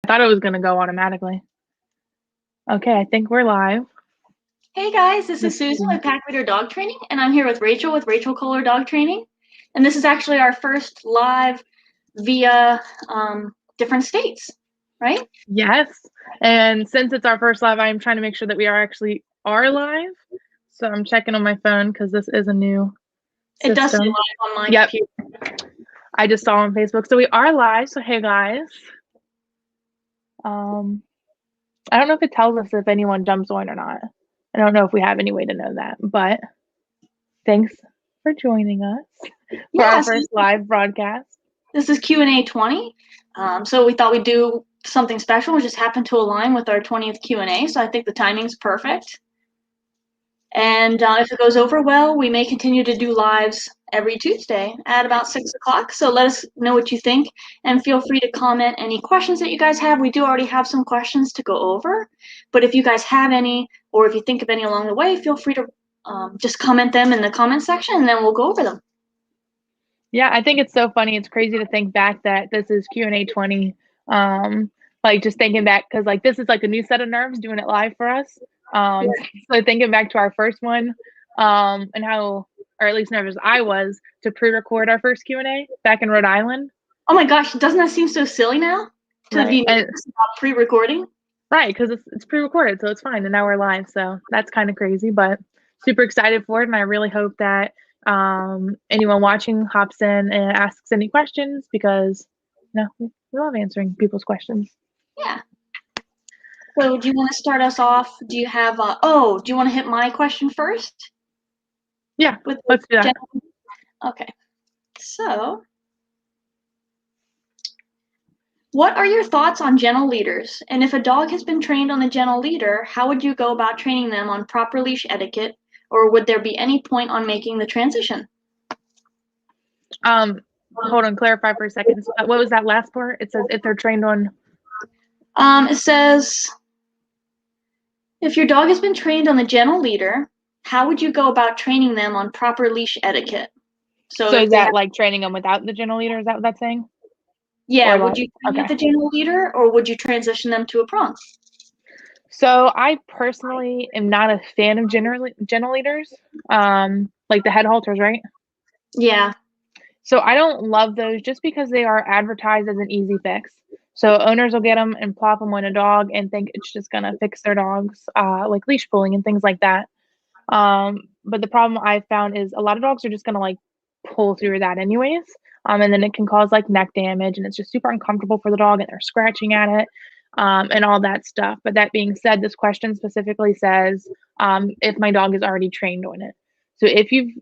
I thought it was gonna go automatically. Okay, I think we're live. Hey guys, this is Susan with Pack Leader Dog Training, and I'm here with Rachel Kohler Dog Training. And this is actually our first live via different states, right? Yes, and since it's our first live, I'm trying to make sure that we are live. So I'm checking on my phone because this is a new system. It does say live on my computer. I just saw on Facebook. So we are live, so hey guys. I don't know if it tells us if anyone jumps on or not. I don't know if we have any way to know that, but thanks for joining us for our first live broadcast. This is Q&A 20. So we thought we'd do something special. We just happened to align with our 20th Q&A, so I think the timing's perfect. And if it goes over well, we may continue to do lives every Tuesday at about 6 o'clock. So let us know what you think, and feel free to comment any questions that you guys have. We do already have some questions to go over, but if you guys have any, or if you think of any along the way, feel free to just comment them in the comment section, and then we'll go over them. Yeah, I think it's so funny. It's crazy to think back that this is Q&A 20. Like just thinking back, because like this is like a new set of nerves doing it live for us. So thinking back to our first one, and how, or at least nervous I was to pre-record our first Q&A back in Rhode Island. Oh my gosh, doesn't that seem so silly now to be nervous about pre-recording? Right, because it's pre-recorded, so it's fine, and now we're live. So that's kind of crazy, but super excited for it, and I really hope that anyone watching hops in and asks any questions, because we love answering people's questions. Yeah. So do you want to start us off? Do you have do you want to hit my question first? Yeah, let's do that. Okay. So what are your thoughts on gentle leaders? And if a dog has been trained on a gentle leader, how would you go about training them on proper leash etiquette, or would there be any point on making the transition? Hold on, clarify for a second. What was that last part? It says if they're trained on. It says if your dog has been trained on the gentle leader, how would you go about training them on proper leash etiquette? So is that like training them without the gentle leader? Is that what that's saying? Yeah, would you train with the gentle leader, or would you transition them to a prong? So I personally am not a fan of gentle leaders, like the head halters, right? Yeah. So I don't love those just because they are advertised as an easy fix. So owners will get them and plop them on a dog and think it's just gonna fix their dogs, like leash pulling and things like that. But the problem I've found is a lot of dogs are just gonna like pull through that anyways. And then it can cause like neck damage, and it's just super uncomfortable for the dog, and they're scratching at it, and all that stuff. But that being said, this question specifically says if my dog is already trained on it. So if you've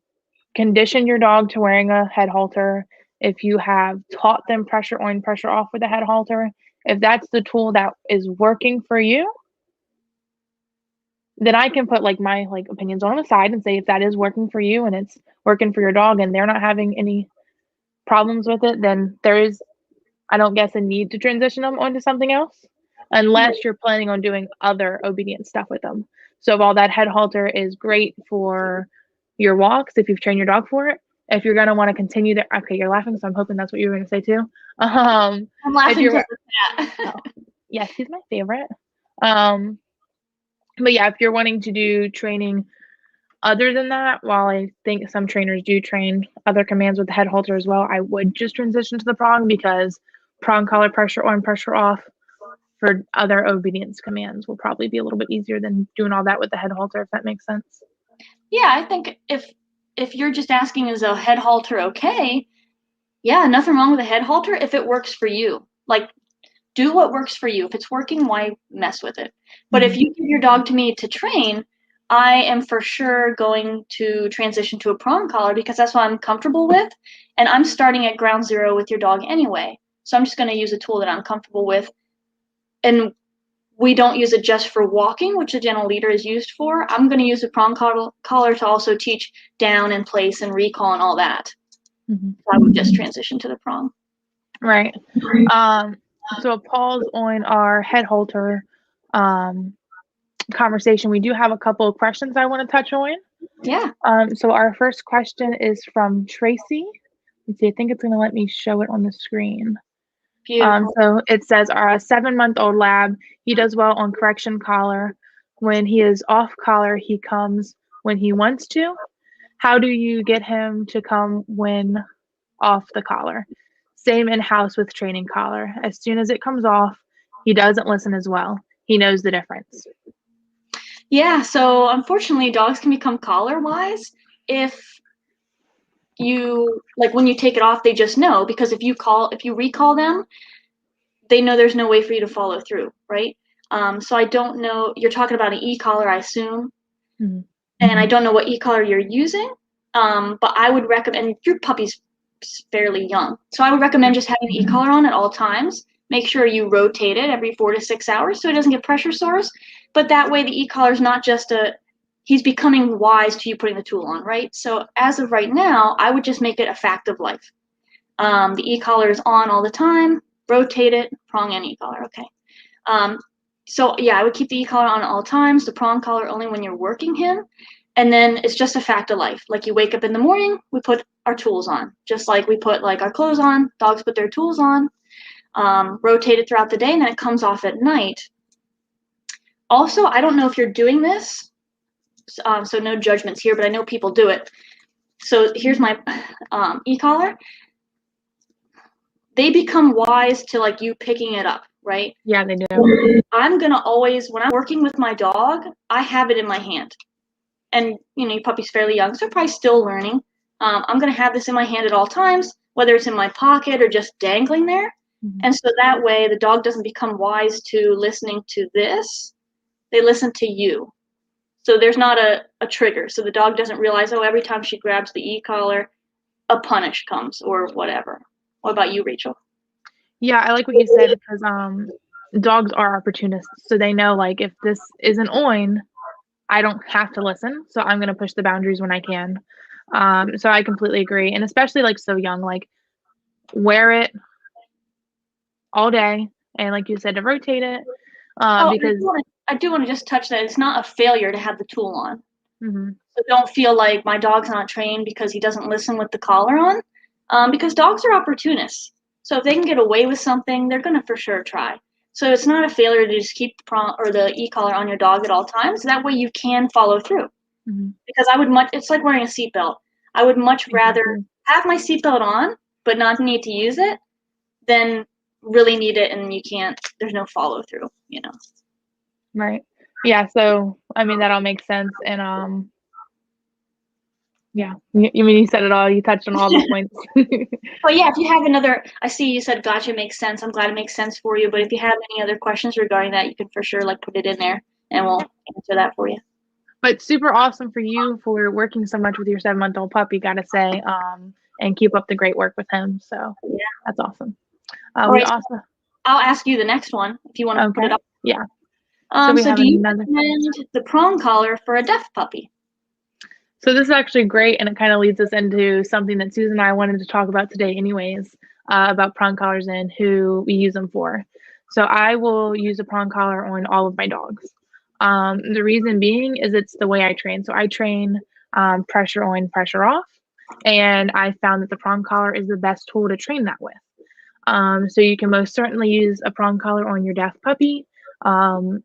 conditioned your dog to wearing a head halter, if you have taught them pressure on, pressure off with a head halter, if that's the tool that is working for you, then I can put like my like opinions on the side and say if that is working for you and it's working for your dog and they're not having any problems with it, then there is, I don't guess, a need to transition them onto something else unless you're planning on doing other obedience stuff with them. So while that head halter is great for your walks, if you've trained your dog for it, if you're going to want to continue that, okay, you're laughing, so I'm hoping that's what you were going to say too. I'm laughing because of that. Oh, yes, he's my favorite. But yeah, if you're wanting to do training other than that, while I think some trainers do train other commands with the head halter as well, I would just transition to the prong, because prong collar, pressure on, pressure off for other obedience commands will probably be a little bit easier than doing all that with the head halter, if that makes sense. Yeah, I think if you're just asking is a head halter okay, yeah, nothing wrong with a head halter if it works for you. Like, do what works for you. If it's working, why mess with it? But if you give your dog to me to train, I am for sure going to transition to a prong collar because that's what I'm comfortable with. And I'm starting at ground zero with your dog anyway. So I'm just going to use a tool that I'm comfortable with. And we don't use it just for walking, which a gentle leader is used for. I'm going to use a prong collar to also teach down and place and recall and all that. So I would just transition to the prong. Right. So a pause on our head halter conversation. We do have a couple of questions I want to touch on. Yeah. So our first question is from Tracy. Let's see, I think it's going to let me show it on the screen. Beautiful. So it says our 7-month-old lab, he does well on correction collar. When he is off collar, he comes when he wants to. How do you get him to come when off the collar? Same in house with training collar. As soon as it comes off, he doesn't listen as well. He knows the difference. Yeah, so unfortunately, dogs can become collar wise if you like when you take it off, they just know, because if you recall them, they know there's no way for you to follow through, right? So I don't know. You're talking about an e-collar, I assume, Mhm. and I don't know what e-collar you're using. But I would recommend, your puppy's fairly young, so I would recommend just having the e-collar on at all times. Make sure you rotate it every 4 to 6 hours so it doesn't get pressure sores. But that way, the e-collar is not just he's becoming wise to you putting the tool on, right? So as of right now, I would just make it a fact of life. The e-collar is on all the time. Rotate it, prong and e-collar. Okay. So yeah, I would keep the e-collar on at all times. The prong collar only when you're working him. And then it's just a fact of life. Like you wake up in the morning, we put our tools on. Just like we put like our clothes on, dogs put their tools on. Rotate it throughout the day, and then it comes off at night. Also, I don't know if you're doing this, so no judgments here, but I know people do it. So here's my e-collar. They become wise to like you picking it up, right? Yeah, they do. I'm gonna always, when I'm working with my dog, I have it in my hand. And your puppy's fairly young, so probably still learning. I'm gonna have this in my hand at all times, whether it's in my pocket or just dangling there. Mhm. And so that way the dog doesn't become wise to listening to this. They listen to you. So there's not a trigger. So the dog doesn't realize, oh, every time she grabs the e-collar, a punish comes or whatever. What about you, Rachel? Yeah, I like what you said because dogs are opportunists, so they know like if this isn't on, I don't have to listen, so I'm gonna push the boundaries when I can. So I completely agree, and especially like so young, like wear it all day, and like you said, to rotate it, Oh, because I do want to just touch that it's not a failure to have the tool on. mhm, So don't feel like my dog's not trained because he doesn't listen with the collar on, because dogs are opportunists. So if they can get away with something, they're going to for sure try. So it's not a failure to just keep the or the e-collar on your dog at all times. That way you can follow through. mhm, Because it's like wearing a seatbelt. I would much rather exactly. have my seatbelt on but not need to use it than really need it and you can't. There's no follow through. Right. Yeah, so I mean that all makes sense, and yeah, you mean you said it all. You touched on all the points. But yeah, if you have another, I see you said gotcha makes sense. I'm glad it makes sense for you. But if you have any other questions regarding that, you can for sure like put it in there and we'll answer that for you. But super awesome for you for working so much with your 7-month-old puppy, gotta say, and keep up the great work with him. So Yeah. that's awesome. All We right. So also I'll ask you the next one if you want to put okay, it up. yeah. So we So have do you another. recommend the prong collar for a deaf puppy? So this is actually great, and it kind of leads us into something that Susan and I wanted to talk about today, anyways, about prong collars and who we use them for. So I will use a prong collar on all of my dogs. The reason being is it's the way I train. So I train pressure on, pressure off, and I found that the prong collar is the best tool to train that with. So you can most certainly use a prong collar on your deaf puppy. Um,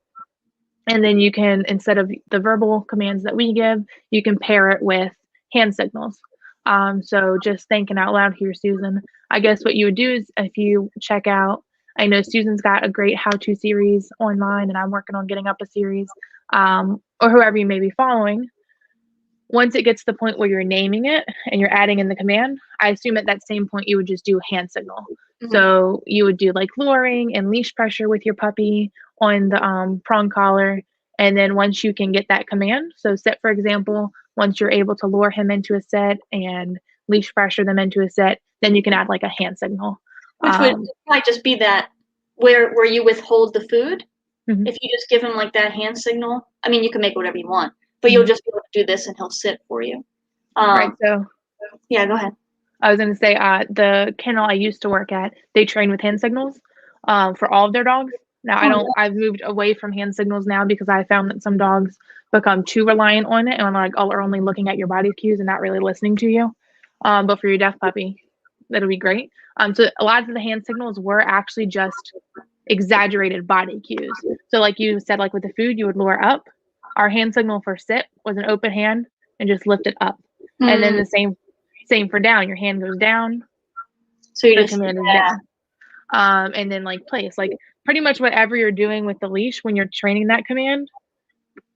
and then you can, instead of the verbal commands that we give, you can pair it with hand signals. So just thinking out loud here, Susan, I guess what you would do is if you check out, I know Susan's got a great how-to series online, and I'm working on getting up a series, or whoever you may be following. Once it gets to the point where you're naming it and you're adding in the command, I assume at that same point you would just do a hand signal. Mm-hmm. So you would do like luring and leash pressure with your puppy on the prong collar. And then once you can get that command, so set, for example, once you're able to lure him into a set and leash pressure them into a set, then you can add like a hand signal. Which would probably just be that where you withhold the food. Mhm. If you just give him like that hand signal, I mean, you can make whatever you want, but you'll just be able to do this and he'll sit for you. Right. So Yeah, go ahead. I was going to say the kennel I used to work at, they train with hand signals for all of their dogs. Now I've moved away from hand signals now because I found that some dogs become too reliant on it and are like, oh, are only looking at your body cues and not really listening to you. But for your deaf puppy, that'll be great. So a lot of the hand signals were actually just exaggerated body cues. So like you said, like with the food, you would lure up. Our hand signal for sit was an open hand and just lift it up. And then the same for down. Your hand goes down. So you The just command is down. And then like place, like pretty much whatever you're doing with the leash when you're training that command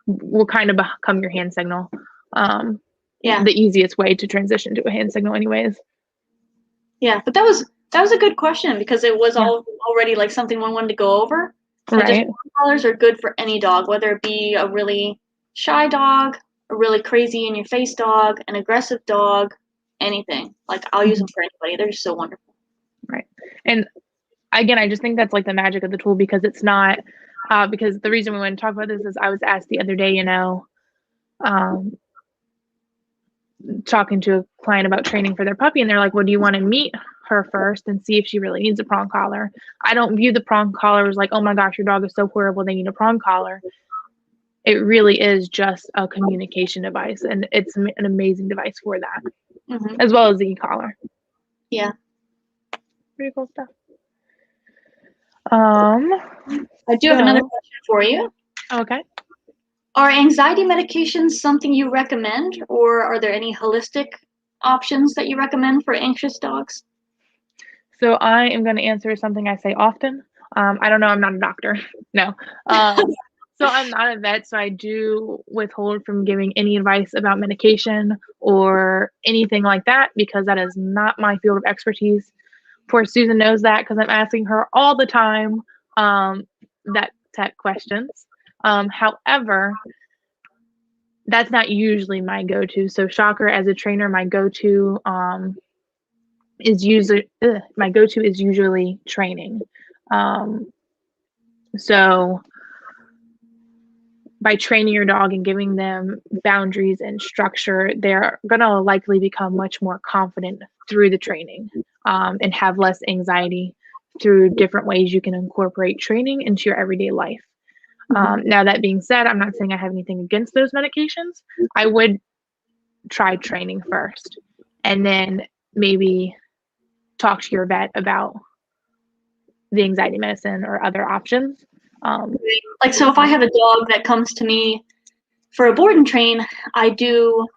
will kind of become your hand signal. The easiest way to transition to a hand signal anyways. Yeah, but that was a good question because it was already like something one wanted to go over. Right. And just collars are good for any dog, whether it be a really shy dog, a really crazy in your face dog, an aggressive dog, anything. Like I'll use them for anybody. They're just so wonderful. Right. And again, I just think that's like the magic of the tool because it's not because the reason we want to talk about this is I was asked the other day, talking to a client about training for their puppy, and they're like, well, do you want to meet her first and see if she really needs a prong collar? I don't view the prong collar as like, oh my gosh, your dog is so horrible, they need a prong collar. It really is just a communication device, and it's an amazing device for that, as well as the e-collar. Yeah. Pretty cool stuff. I do have another question for you. Okay. Are anxiety medications something you recommend, or are there any holistic options that you recommend for anxious dogs? So I am going to answer something I say often. I don't know. I'm not a doctor. No. So I'm not a vet, so I do withhold from giving any advice about medication or anything like that because that is not my field of expertise. Poor Susan knows that because I'm asking her all the time that tech questions. However, that's not usually my go-to. So shocker, as a trainer, my go-to is usually training. So by training your dog and giving them boundaries and structure, they're going to likely become much more confident through the training and have less anxiety through different ways you can incorporate training into your everyday life. Now, that being said, I'm not saying I have anything against those medications. I would try training first and then maybe talk to your vet about the anxiety medicine or other options. Like, so if I have a dog that comes to me for a board and train, I do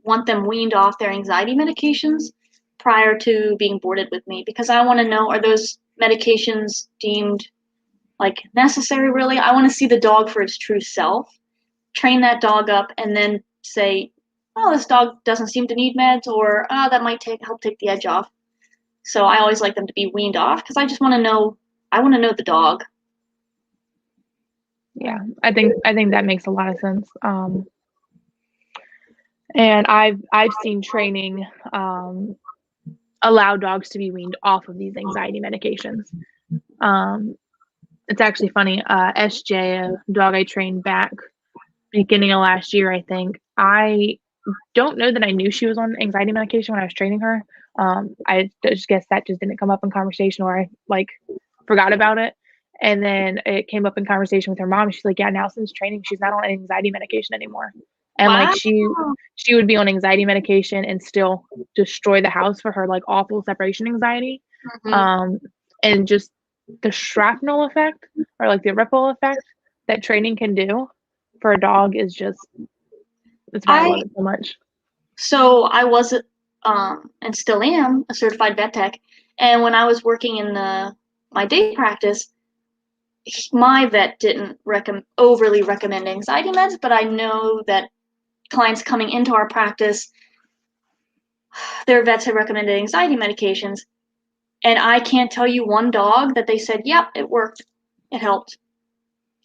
want them weaned off their anxiety medications prior to being boarded with me because I want to know, are those medications deemed like necessary really? I want to see the dog for its true self, train that dog up, and then say, oh, this dog doesn't seem to need meds, or that might help take the edge off. So I always like them to be weaned off because I just want to know, I want to know the dog. Yeah, I think that makes a lot of sense. And I've seen training allow dogs to be weaned off of these anxiety medications. It's actually funny. SJ, a dog I trained back beginning of last year, I think. I don't know that I knew she was on anxiety medication when I was training her. I just guess that just didn't come up in conversation, or I like forgot about it. And then it came up in conversation with her mom. She's like, yeah, now since training, she's not on anxiety medication anymore. And Wow. like she would be on anxiety medication and still destroy the house for her like awful separation anxiety. And just the shrapnel effect or like the ripple effect that training can do for a dog is just, that's why I love it so much. So I was and still am a certified vet tech. And when I was working in my day practice, my vet didn't overly recommend anxiety meds, but I know that clients coming into our practice, their vets have recommended anxiety medications. And I can't tell you one dog that they said, yep, it worked. It helped.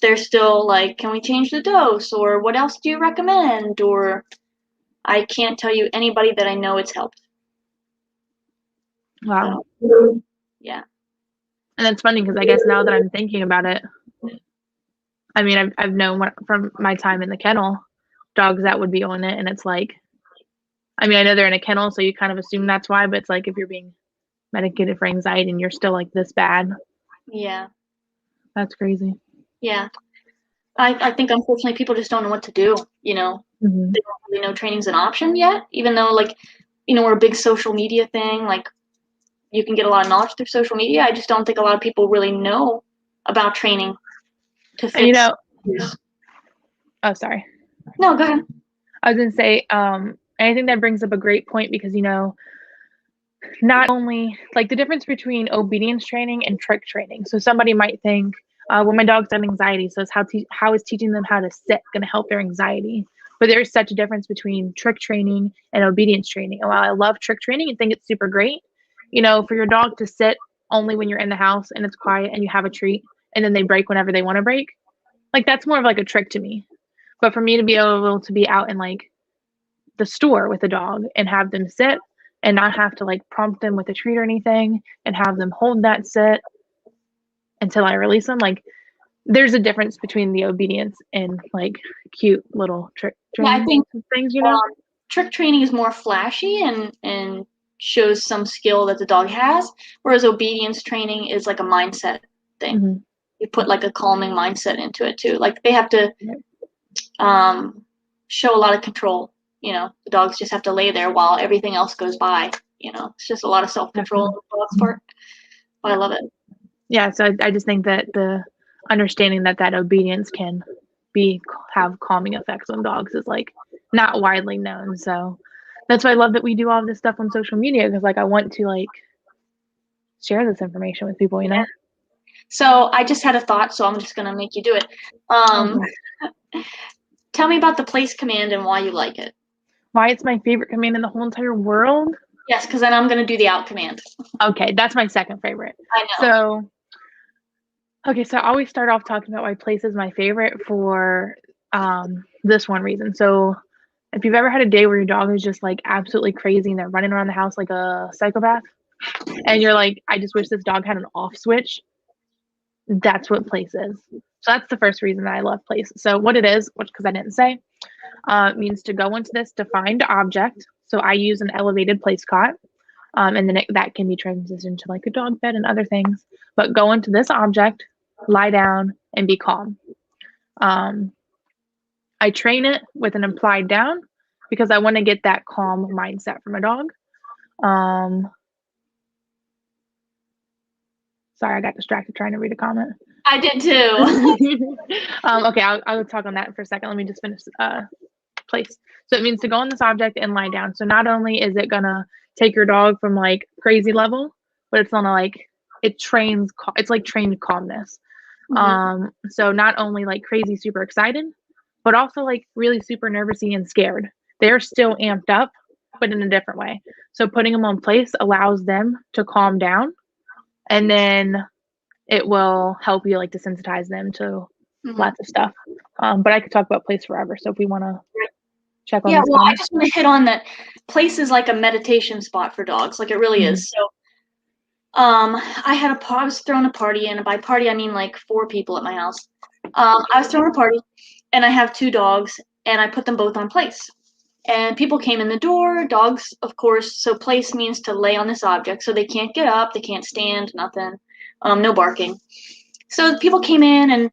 They're still like, can we change the dose? Or what else do you recommend? Or I can't tell you anybody that I know it's helped. Wow. So, yeah. And it's funny because I guess now that I'm thinking about it, I mean, I've known from my time in the kennel, dogs that would be on it. And it's like, I mean, I know they're in a kennel, so you kind of assume that's why, but it's like if you're being medicated for anxiety and you're still like this bad. Yeah. That's crazy. Yeah. I think unfortunately people just don't know what to do, They don't really know training's an option yet, even though like, we're a big social media thing. Like you can get a lot of knowledge through social media. I just don't think a lot of people really know about training to And you fix. know, oh, sorry. No, go ahead. I was going to say, I think that brings up a great point because, you know, not only like the difference between obedience training and trick training. So somebody might think, well, my dog's got anxiety, so it's how is teaching them how to sit going to help their anxiety? But there's such a difference between trick training and obedience training. And while I love trick training and think it's super great, you know, for your dog to sit only when you're in the house and it's quiet and you have a treat and then they break whenever they want to break, like that's more of like a trick to me. But for me to be able to be out in like the store with a dog and have them sit and not have to like prompt them with a treat or anything and have them hold that sit until I release them, like there's a difference between the obedience and like cute little trick Yeah, I think things, you know. trick training is more flashy and shows some skill that the dog has, whereas obedience training is like a mindset thing. Mm-hmm. You put like a calming mindset into it too. Like they have to show a lot of control. You know, the dogs just have to lay there while everything else goes by. You know, it's just a lot of self-control on the dog's part. But I love it. Yeah, so I just think that the understanding that obedience can have calming effects on dogs is like not widely known. So that's why I love that we do all this stuff on social media, because like I want to like share this information with people, you know. Yeah. So I just had a thought, so I'm just gonna make you do it. Tell me about the place command and why you like it. Why it's my favorite command in the whole entire world? Yes, because then I'm gonna do the out command. Okay, that's my second favorite. I know. So I always start off talking about why place is my favorite for this one reason. So if you've ever had a day where your dog is just like absolutely crazy and they're running around the house like a psychopath, and you're like, I just wish this dog had an off switch, that's what place is. So that's the first reason that I love place. So what it is, which because I didn't say, means to go into this defined object. So I use an elevated place cot, and then that can be transitioned to like a dog bed and other things. But go into this object, lie down, and be calm. I train it with an implied down because I want to get that calm mindset from a dog. Sorry, I got distracted trying to read a comment. I did too. Okay, I'll talk on that for a second. Let me just finish place. So it means to go on this object and lie down. So not only is it gonna take your dog from like crazy level, but it's gonna like it's like trained calmness. Mm-hmm. So not only like crazy super excited, but also like really super nervousy and scared. They're still amped up, but in a different way. So putting them on place allows them to calm down, and then it will help you like desensitize them to lots of stuff. But I could talk about place forever. So if we want to check on this I just want to hit on that place is like a meditation spot for dogs. Like it really is. So I was throwing a party, and by party I mean like 4 people at my house. I was throwing a party, and I have 2 dogs, and I put them both on place. And people came in the door, dogs, of course. So place means to lay on this object, so they can't get up, they can't stand, nothing, no barking. So people came in, and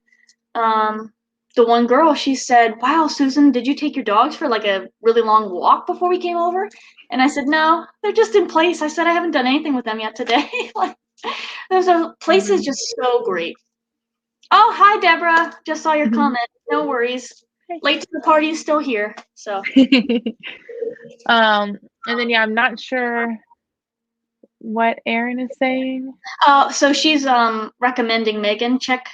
the one girl, she said, "Wow, Susan, did you take your dogs for like a really long walk before we came over?" And I said, "No, they're just in place." I said, "I haven't done anything with them yet today." Like, place is just so great. Oh, hi, Deborah. Just saw your comment. No worries. Late to the party is still here. So. And then I'm not sure what Erin is saying. So she's recommending Megan check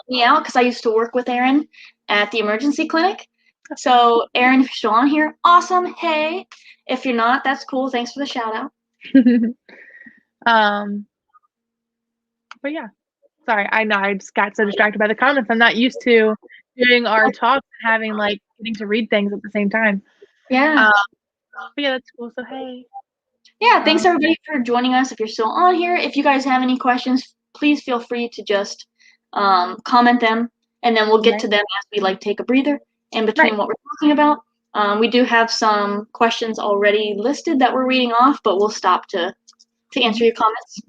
me out because I used to work with Erin at the emergency clinic. So Erin, if you're still on here, awesome. Hey, if you're not, that's cool. Thanks for the shout out. But yeah, sorry. I know I just got so distracted by the comments. I'm not used to doing our talks and having like getting to read things at the same time. Yeah. But yeah, that's cool. So hey. Yeah, thanks everybody for joining us. If you're still on here, if you guys have any questions, please feel free to just comment them, and then we'll get to them as we like take a breather in between what we're talking about. We do have some questions already listed that we're reading off, but we'll stop to answer your comments.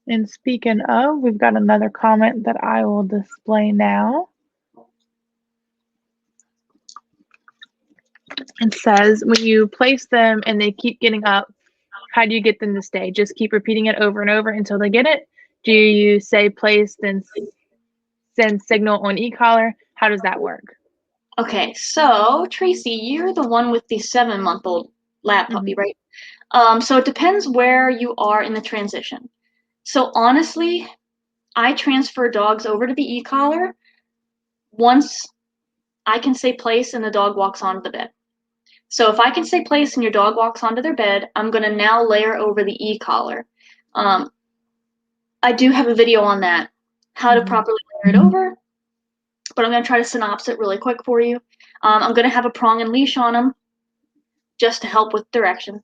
And speaking of, we've got another comment that I will display now. It says, when you place them and they keep getting up, How do you get them to stay? Just keep repeating it over and over until they get it? Do you say place, then send signal on e-collar? How does that work? Okay, so Tracy, you're the one with the 7-month-old lab puppy, right? So it depends where you are in the transition. So honestly, I transfer dogs over to the e-collar once I can say place and the dog walks onto the bed. So if I can say place and your dog walks onto their bed, I'm going to now layer over the e-collar. I do have a video on that, how to properly layer it over, but I'm going to try to synopsis it really quick for you. I'm going to have a prong and leash on them just to help with direction.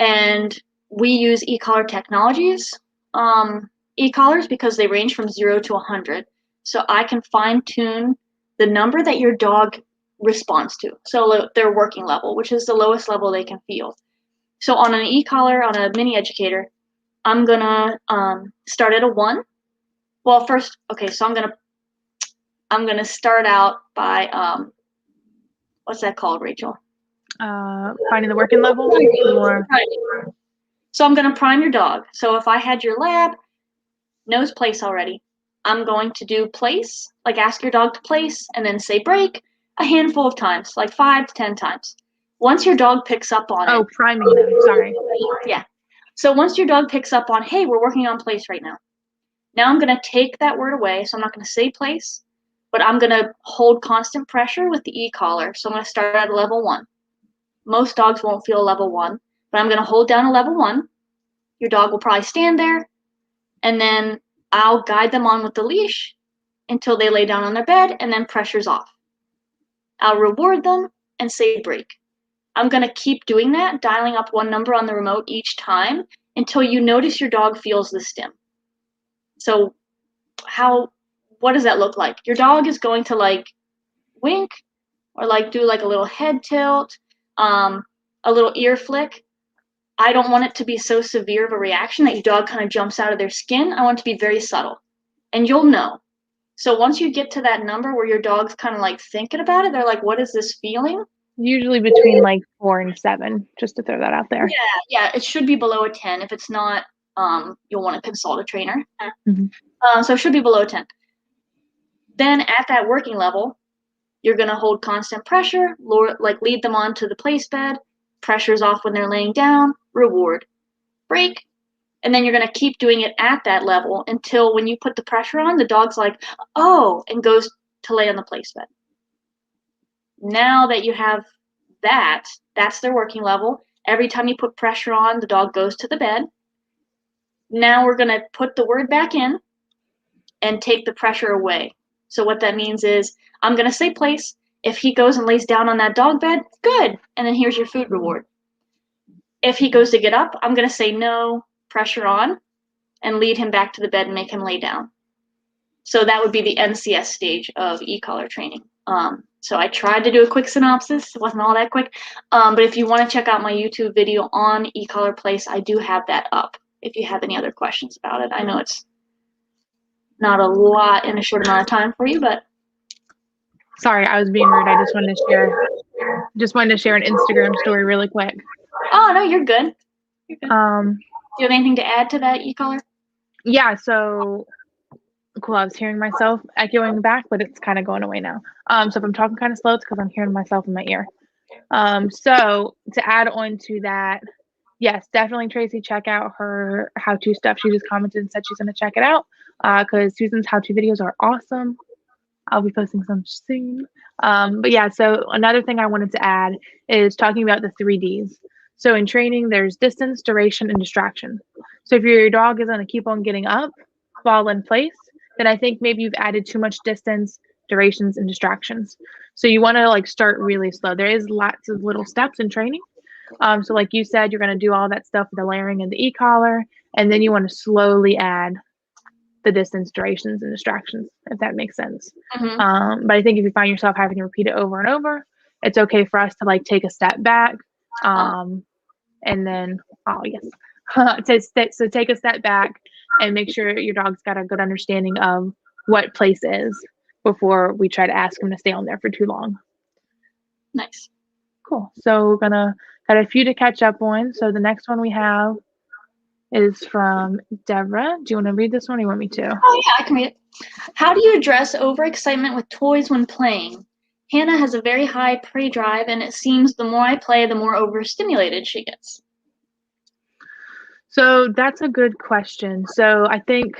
And we use e-collar technologies, e-collars, because they range from 0 to 100. So I can fine tune the number that your dog responds to. So their working level, which is the lowest level they can feel. So on an e-collar, on a mini educator, I'm gonna start at a 1. Well, first, okay, so I'm gonna start out by what's that called, Rachel? Finding the working level? Or... So I'm gonna prime your dog. So if I had your lab, knows place already, I'm going to do place, like ask your dog to place, and then say break a handful of times, like 5 to 10 times. Once your dog picks up on it. Oh, priming them, sorry. Yeah. So once your dog picks up on, hey, we're working on place right now. Now I'm going to take that word away, so I'm not going to say place, but I'm going to hold constant pressure with the e-collar. So I'm going to start at a level 1. Most dogs won't feel a level 1, but I'm going to hold down a level 1. Your dog will probably stand there, and then I'll guide them on with the leash until they lay down on their bed, and then pressure's off. I'll reward them and say break. I'm going to keep doing that, dialing up one number on the remote each time until you notice your dog feels the stim. So what does that look like? Your dog is going to like wink or like do like a little head tilt, a little ear flick. I don't want it to be so severe of a reaction that your dog kind of jumps out of their skin. I want it to be very subtle, and you'll know. So once you get to that number where your dog's kind of like thinking about it, they're like, what is this feeling? Usually between like 4 and 7, just to throw that out there. Yeah, it should be below a 10. If it's not, you'll want to consult a trainer. So it should be below 10. Then at that working level, you're going to hold constant pressure, lead them onto the place bed, pressure's off when they're laying down, reward, break, and then you're going to keep doing it at that level until when you put the pressure on, the dog's like, oh, and goes to lay on the place bed. Now that you have that, that's their working level. Every time you put pressure on, the dog goes to the bed. Now we're going to put the word back in and take the pressure away. So what that means is I'm going to say place. If he goes and lays down on that dog bed, good. And then here's your food reward. If he goes to get up, I'm going to say no, pressure on, and lead him back to the bed and make him lay down. So that would be the NCS stage of e-collar training. So I tried to do a quick synopsis. It wasn't all that quick. But if you want to check out my YouTube video on e-collar place, I do have that up if you have any other questions about it. I know it's not a lot in a short amount of time for you, but. Sorry, I was being rude. I just wanted to share an Instagram story really quick. Oh, no, you're good. You're good. Do you have anything to add to that e-collar? Yeah, so cool. I was hearing myself echoing back, but it's kind of going away now. So if I'm talking kind of slow, it's because I'm hearing myself in my ear. So to add on to that, yes, definitely Tracy, check out her how-to stuff. She just commented and said she's going to check it out because Susan's how-to videos are awesome. I'll be posting some soon. But yeah, so another thing I wanted to add is talking about the 3 Ds. So in training, there's distance, duration, and distraction. So if your dog is going to keep on getting up, fall in place, then I think maybe you've added too much distance, durations, and distractions. So you want to like start really slow. There is lots of little steps in training. So like you said, you're going to do all that stuff with the layering and the e-collar, and then you want to slowly add the distance, durations, and distractions, if that makes sense. But I think if you find yourself having to repeat it over and over, it's okay for us to like take a step back, and then so take a step back and make sure your dog's got a good understanding of what place is before we try to ask him to stay on there for too long. Nice. Cool. So we're gonna got a few to catch up on. So the next one we have is from Deborah. Do you want to read this one or you want me to? Oh, yeah, I can read it. How do you address overexcitement with toys when playing? Hannah has a very high prey drive, and it seems the more I play, the more overstimulated she gets. So that's a good question. So I think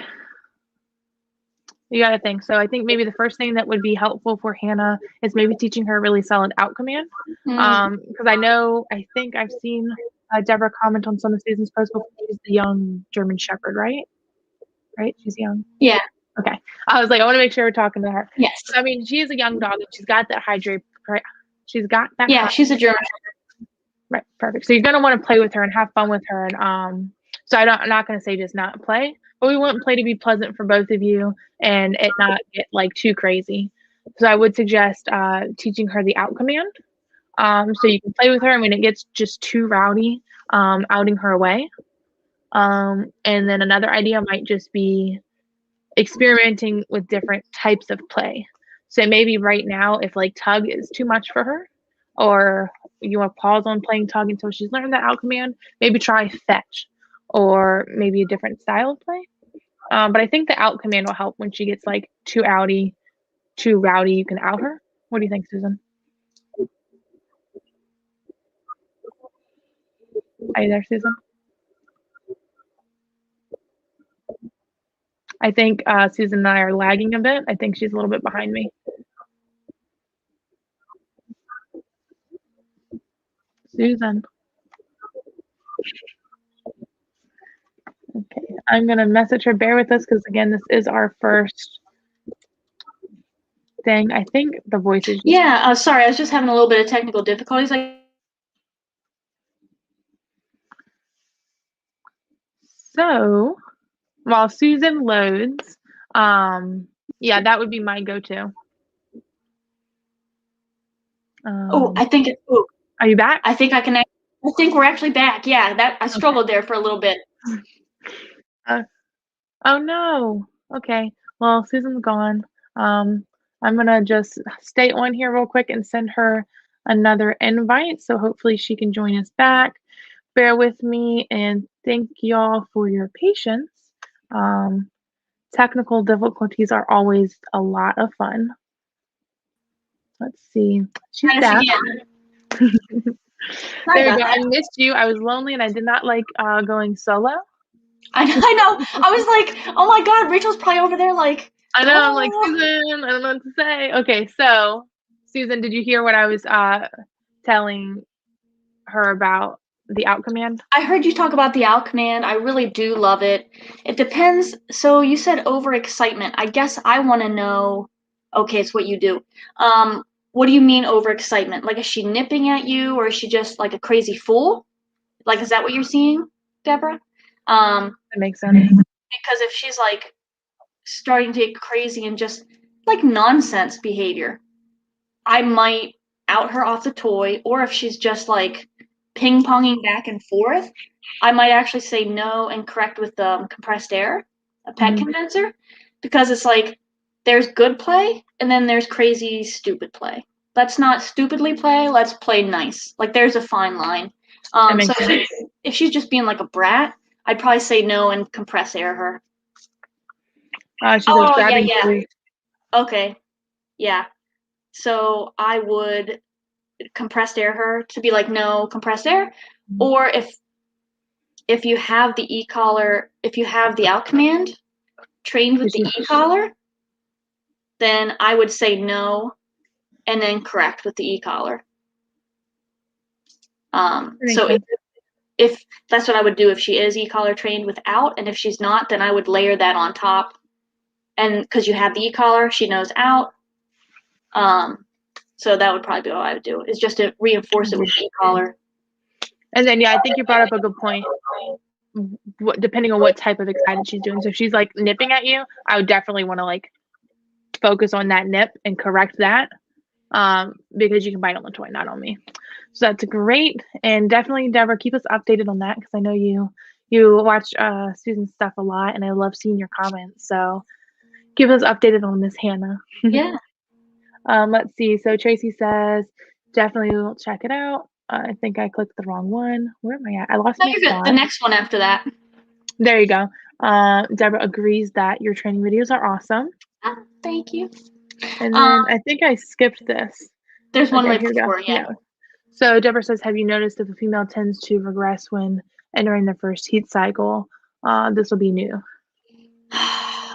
you got to think. So I think maybe the first thing that would be helpful for Hannah is maybe teaching her a really solid out command. Because I think I've seen Deborah comment on some of Susan's posts before. She's the young German Shepherd, right? Right? She's young. Yeah. Okay. I was like, I want to make sure we're talking to her. Yes. So, I mean, she is a young dog and she's got that hydrate. She's got that. Yeah, she's a German. Right. Perfect. So you're going to want to play with her and have fun with her. And so I'm not going to say just not play, but we want play to be pleasant for both of you and it not get like too crazy. So I would suggest teaching her the out command. So you can play with her, and when it gets just too rowdy, outing her away. And then another idea might just be experimenting with different types of play. So maybe right now, if like tug is too much for her, or you want to pause on playing tug until she's learned that out command, maybe try fetch, or maybe a different style of play. But I think the out command will help when she gets like too outy, too rowdy. You can out her. What do you think, Susan? Are you there, Susan? I think Susan and I are lagging a bit. I think she's a little bit behind me. Susan. Okay, I'm going to message her. Bear with us because, again, this is our first thing. I think the voice is... Yeah, sorry, I was just having a little bit of technical difficulties. So, while Susan loads, yeah, that would be my go-to. I think it's... Are you back? I think I can... I think we're actually back. Yeah, that I struggled there for a little bit. Oh, no. Okay. Well, Susan's gone. I'm going to just stay on here real quick and send her another invite. So hopefully she can join us back. Bear with me and thank y'all for your patience. Technical difficulties are always a lot of fun. Let's see. She's back. There we go. I missed you. I was lonely and I did not like going solo. I know. I was like, oh my God, Rachel's probably over there like. I know. I'm like, Susan, I don't know what to say. Okay, so Susan, did you hear what I was telling her about the out command? I heard you talk about the out command. I really do love it. It depends. So you said overexcitement. I guess I want to know. Okay, it's what you do. What do you mean overexcitement? Like, is she nipping at you, or is she just like a crazy fool? Like, is that what you're seeing, Deborah? That makes sense. Because if she's like starting to get crazy and just like nonsense behavior, I might out her off the toy. Or if she's just like ping-ponging back and forth, I might actually say no and correct with compressed air, a pet condenser, because it's like there's good play and then there's crazy stupid play. Let's not stupidly play, let's play nice. Like there's a fine line. So if she's just being like a brat, I'd probably say no and compress air her. Yeah. Okay. Yeah. So I would compressed air her to be like no compressed air. Or if you have the e-collar, if you have the out command trained with the e-collar, then I would say no and then correct with the e-collar. So if that's what I would do if she is e-collar trained without, and if she's not, then I would layer that on top. And because you have the e-collar, she knows out. So that would probably be what I would do, is just to reinforce it with the e-collar. And then, yeah, I think you brought up a good point. Depending on what type of excited she's doing. So if she's like nipping at you, I would definitely want to like focus on that nip and correct that, because you can bite on the toy, not on me. So that's great. And definitely, Deborah, keep us updated on that, because I know you watch Susan's stuff a lot, and I love seeing your comments. So keep us updated on Miss Hannah. Yeah. Let's see. So Tracy says, definitely we'll check it out. I think I clicked the wrong one. Where am I at? I lost No, my you're good. spot. The next one after that. There you go. Deborah agrees that your training videos are awesome. Ah, thank you. And then I think I skipped this. There's one right here we go. before, yeah. So Deborah says, have you noticed if a female tends to regress when entering the first heat cycle? This will be new.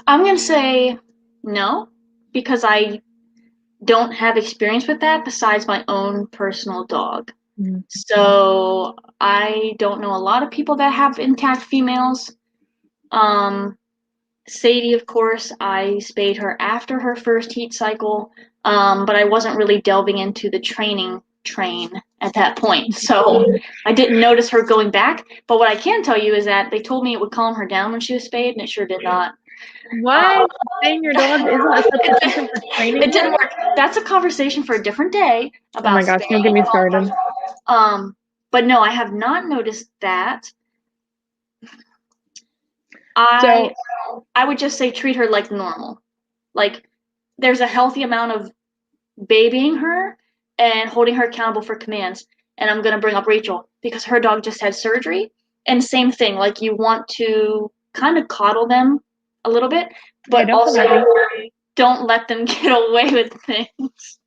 I'm going to say no, because I don't have experience with that besides my own personal dog. Mhm. So I don't know a lot of people that have intact females. Sadie, of course, I spayed her after her first heat cycle, but I wasn't really delving into the train at that point. So I didn't notice her going back. But what I can tell you is that they told me it would calm her down when she was spayed, and it sure did not. What? Saying your dog isn't a substitution for training? It didn't work. That's a conversation for a different day about Oh my gosh, don't get me started. But no, I have not noticed that. So I would just say treat her like normal. Like there's a healthy amount of babying her and holding her accountable for commands. And I'm gonna bring up Rachel because her dog just had surgery. And same thing, like you want to kind of coddle them a little bit, but yeah, also don't let them get away with things.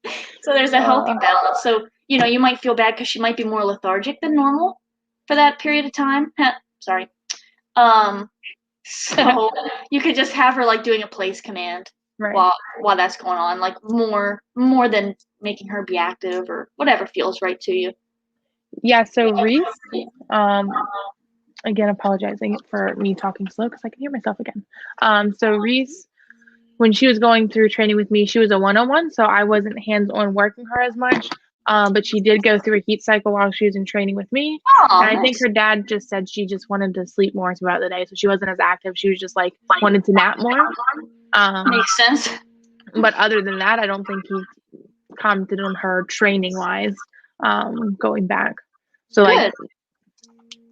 So there's a healthy balance. So, you know, you might feel bad because she might be more lethargic than normal for that period of time. Sorry. So you could just have her like doing a place command while that's going on, like more than making her be active or whatever feels right to you. Yeah, so Reese, again, apologizing for me talking slow because I can hear myself again. So Reese, when she was going through training with me, she was a 101, so I wasn't hands-on working her as much. But she did go through a heat cycle while she was in training with me. Oh, and I think her dad just said she just wanted to sleep more throughout the day, so she wasn't as active. She was just like wanted to nap more. Makes sense. But other than that, I don't think he commented on her training wise going back. So like Good.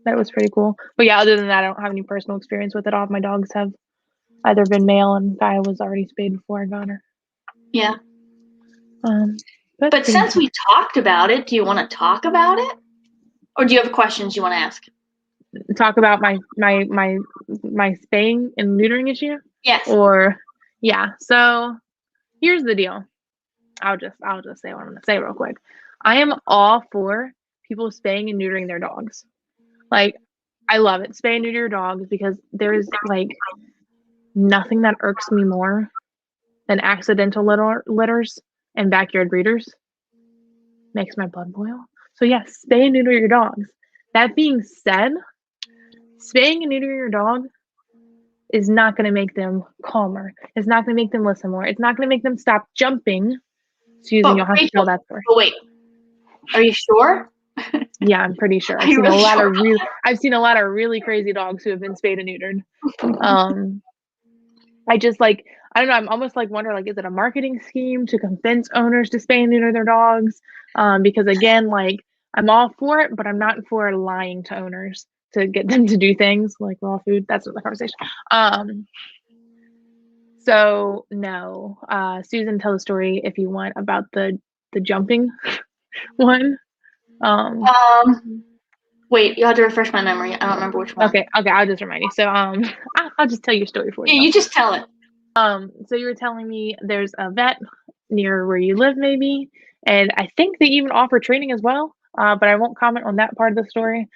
that was pretty cool. But yeah, other than that, I don't have any personal experience with it. All of my dogs have either been male, and Gaia was already spayed before I got her. Yeah. But since we talked about it, do you want to talk about it, or do you have questions you want to ask? Talk about my spaying and neutering issue? Yes. Or yeah. So here's the deal. I'll just say what I'm gonna say real quick. I am all for people spaying and neutering their dogs. Like, I love it. Spay and neuter your dogs because there's like nothing that irks me more than accidental litters and backyard breeders. Makes my blood boil. So yes, spay and neuter your dogs. That being said, spaying and neutering your dog is not going to make them calmer. It's not going to make them listen more. It's not going to make them stop jumping. Susan, you'll have to tell that story. Oh wait, are you sure? Yeah, I'm pretty sure. I've seen a lot of really crazy dogs who have been spayed and neutered. I just like, I don't know. I'm almost like wondering, like, is it a marketing scheme to convince owners to spay and neuter their dogs? Because again, like, I'm all for it, but I'm not for lying to owners to get them to do things like raw food. That's another conversation. So no, Susan, tell the story if you want about the jumping one. Wait, you have to refresh my memory. I don't remember which one. Okay, I'll just remind you. So I'll just tell your story for you. Yeah, you just tell it. So you were telling me there's a vet near where you live, maybe, and I think they even offer training as well. But I won't comment on that part of the story.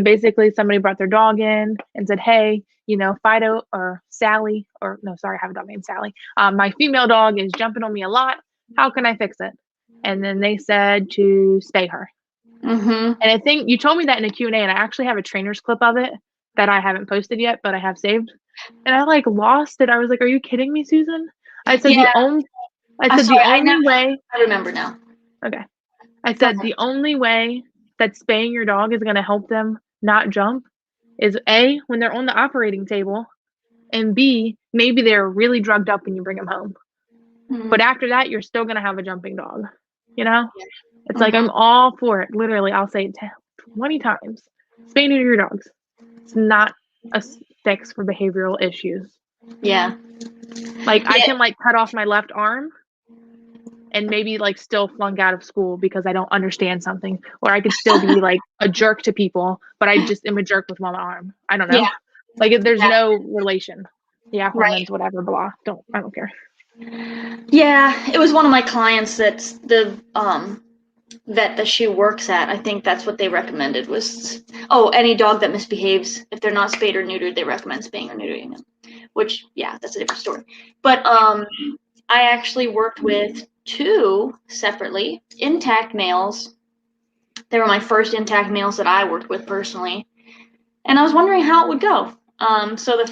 Basically, somebody brought their dog in and said, "Hey, you know, Fido or Sally, or no, sorry, I have a dog named Sally. My female dog is jumping on me a lot. How can I fix it?" And then they said to spay her. Mm-hmm. And I think you told me that in a Q&A, and I actually have a trainer's clip of it that I haven't posted yet, but I have saved. And I like lost it. I was like, "Are you kidding me, Susan?" I said the only way. I remember now. Okay. I said the only way that spaying your dog is going to help them not jump is A, when they're on the operating table, and B, maybe they're really drugged up when you bring them home. Mm-hmm. But after that, you're still going to have a jumping dog. You know? Yeah. It's like, I'm all for it. Literally, I'll say it 20 times. Spay and neuter your dogs. It's not a fix for behavioral issues. Yeah. Like, I can like cut off my left arm and maybe like still flunk out of school because I don't understand something, or I could still be like a jerk to people, but I just am a jerk with one arm. I don't know. Yeah. Like if there's Yeah. no relation. Yeah, Right. hormones, whatever, blah. I don't care. Yeah, it was one of my clients that's the vet that she works at. I think that's what they recommended was, any dog that misbehaves, if they're not spayed or neutered, they recommend spaying or neutering them. Which, yeah, that's a different story. But I actually worked with 2 separately intact males. They were my first intact males that I worked with personally, and I was wondering how it would go. So the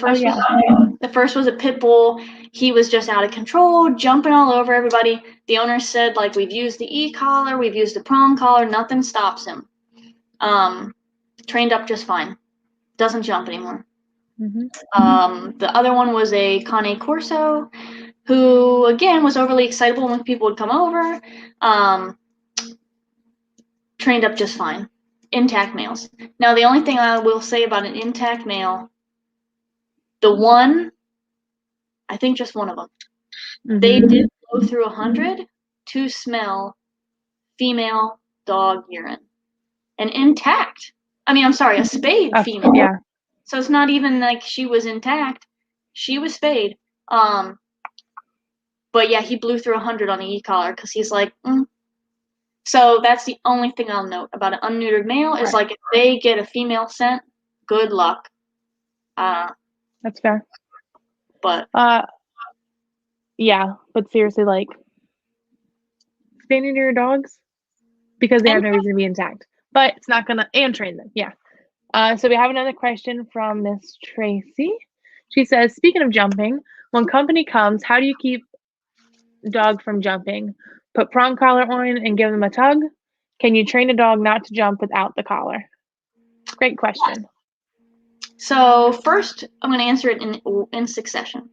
first was a pit bull. He was just out of control, jumping all over everybody. The owner said, like, we've used the e-collar, we've used the prong collar, nothing stops him. Trained up just fine. Doesn't jump anymore. Mm-hmm. The other one was a Cane Corso, who, again, was overly excitable when people would come over. Trained up just fine. Intact males. Now, the only thing I will say about an intact male, I think just one of them, they did blow through 100 to smell female dog urine. And intact. A spayed female. Yeah. So it's not even like she was intact. She was spayed. But yeah, he blew through 100 on the e-collar because he's like, So that's the only thing I'll note about an unneutered male is like if they get a female scent, good luck. That's fair. But yeah, but seriously, like spay neuter your dogs because they have no reason to be intact. But it's not gonna and train them. Yeah. So we have another question from Miss Tracy. She says, speaking of jumping, when company comes, how do you keep dog from jumping? Put prong collar on and give them a tug? Can you train a dog not to jump without the collar? Great question. So first, I'm going to answer it in succession.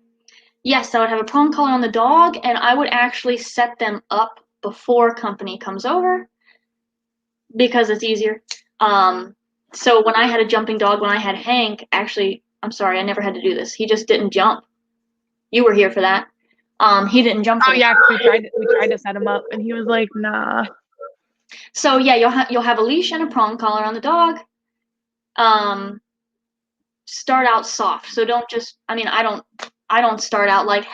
Yes, I would have a prong collar on the dog, and I would actually set them up before company comes over because it's easier. So when I had a jumping dog, when I had Hank, actually, I'm sorry, I never had to do this. He just didn't jump. You were here for that. He didn't jump. Oh yeah, we tried to set him up, and he was like, nah. So yeah, you'll have a leash and a prong collar on the dog. Start out soft. So don't just. I don't start out like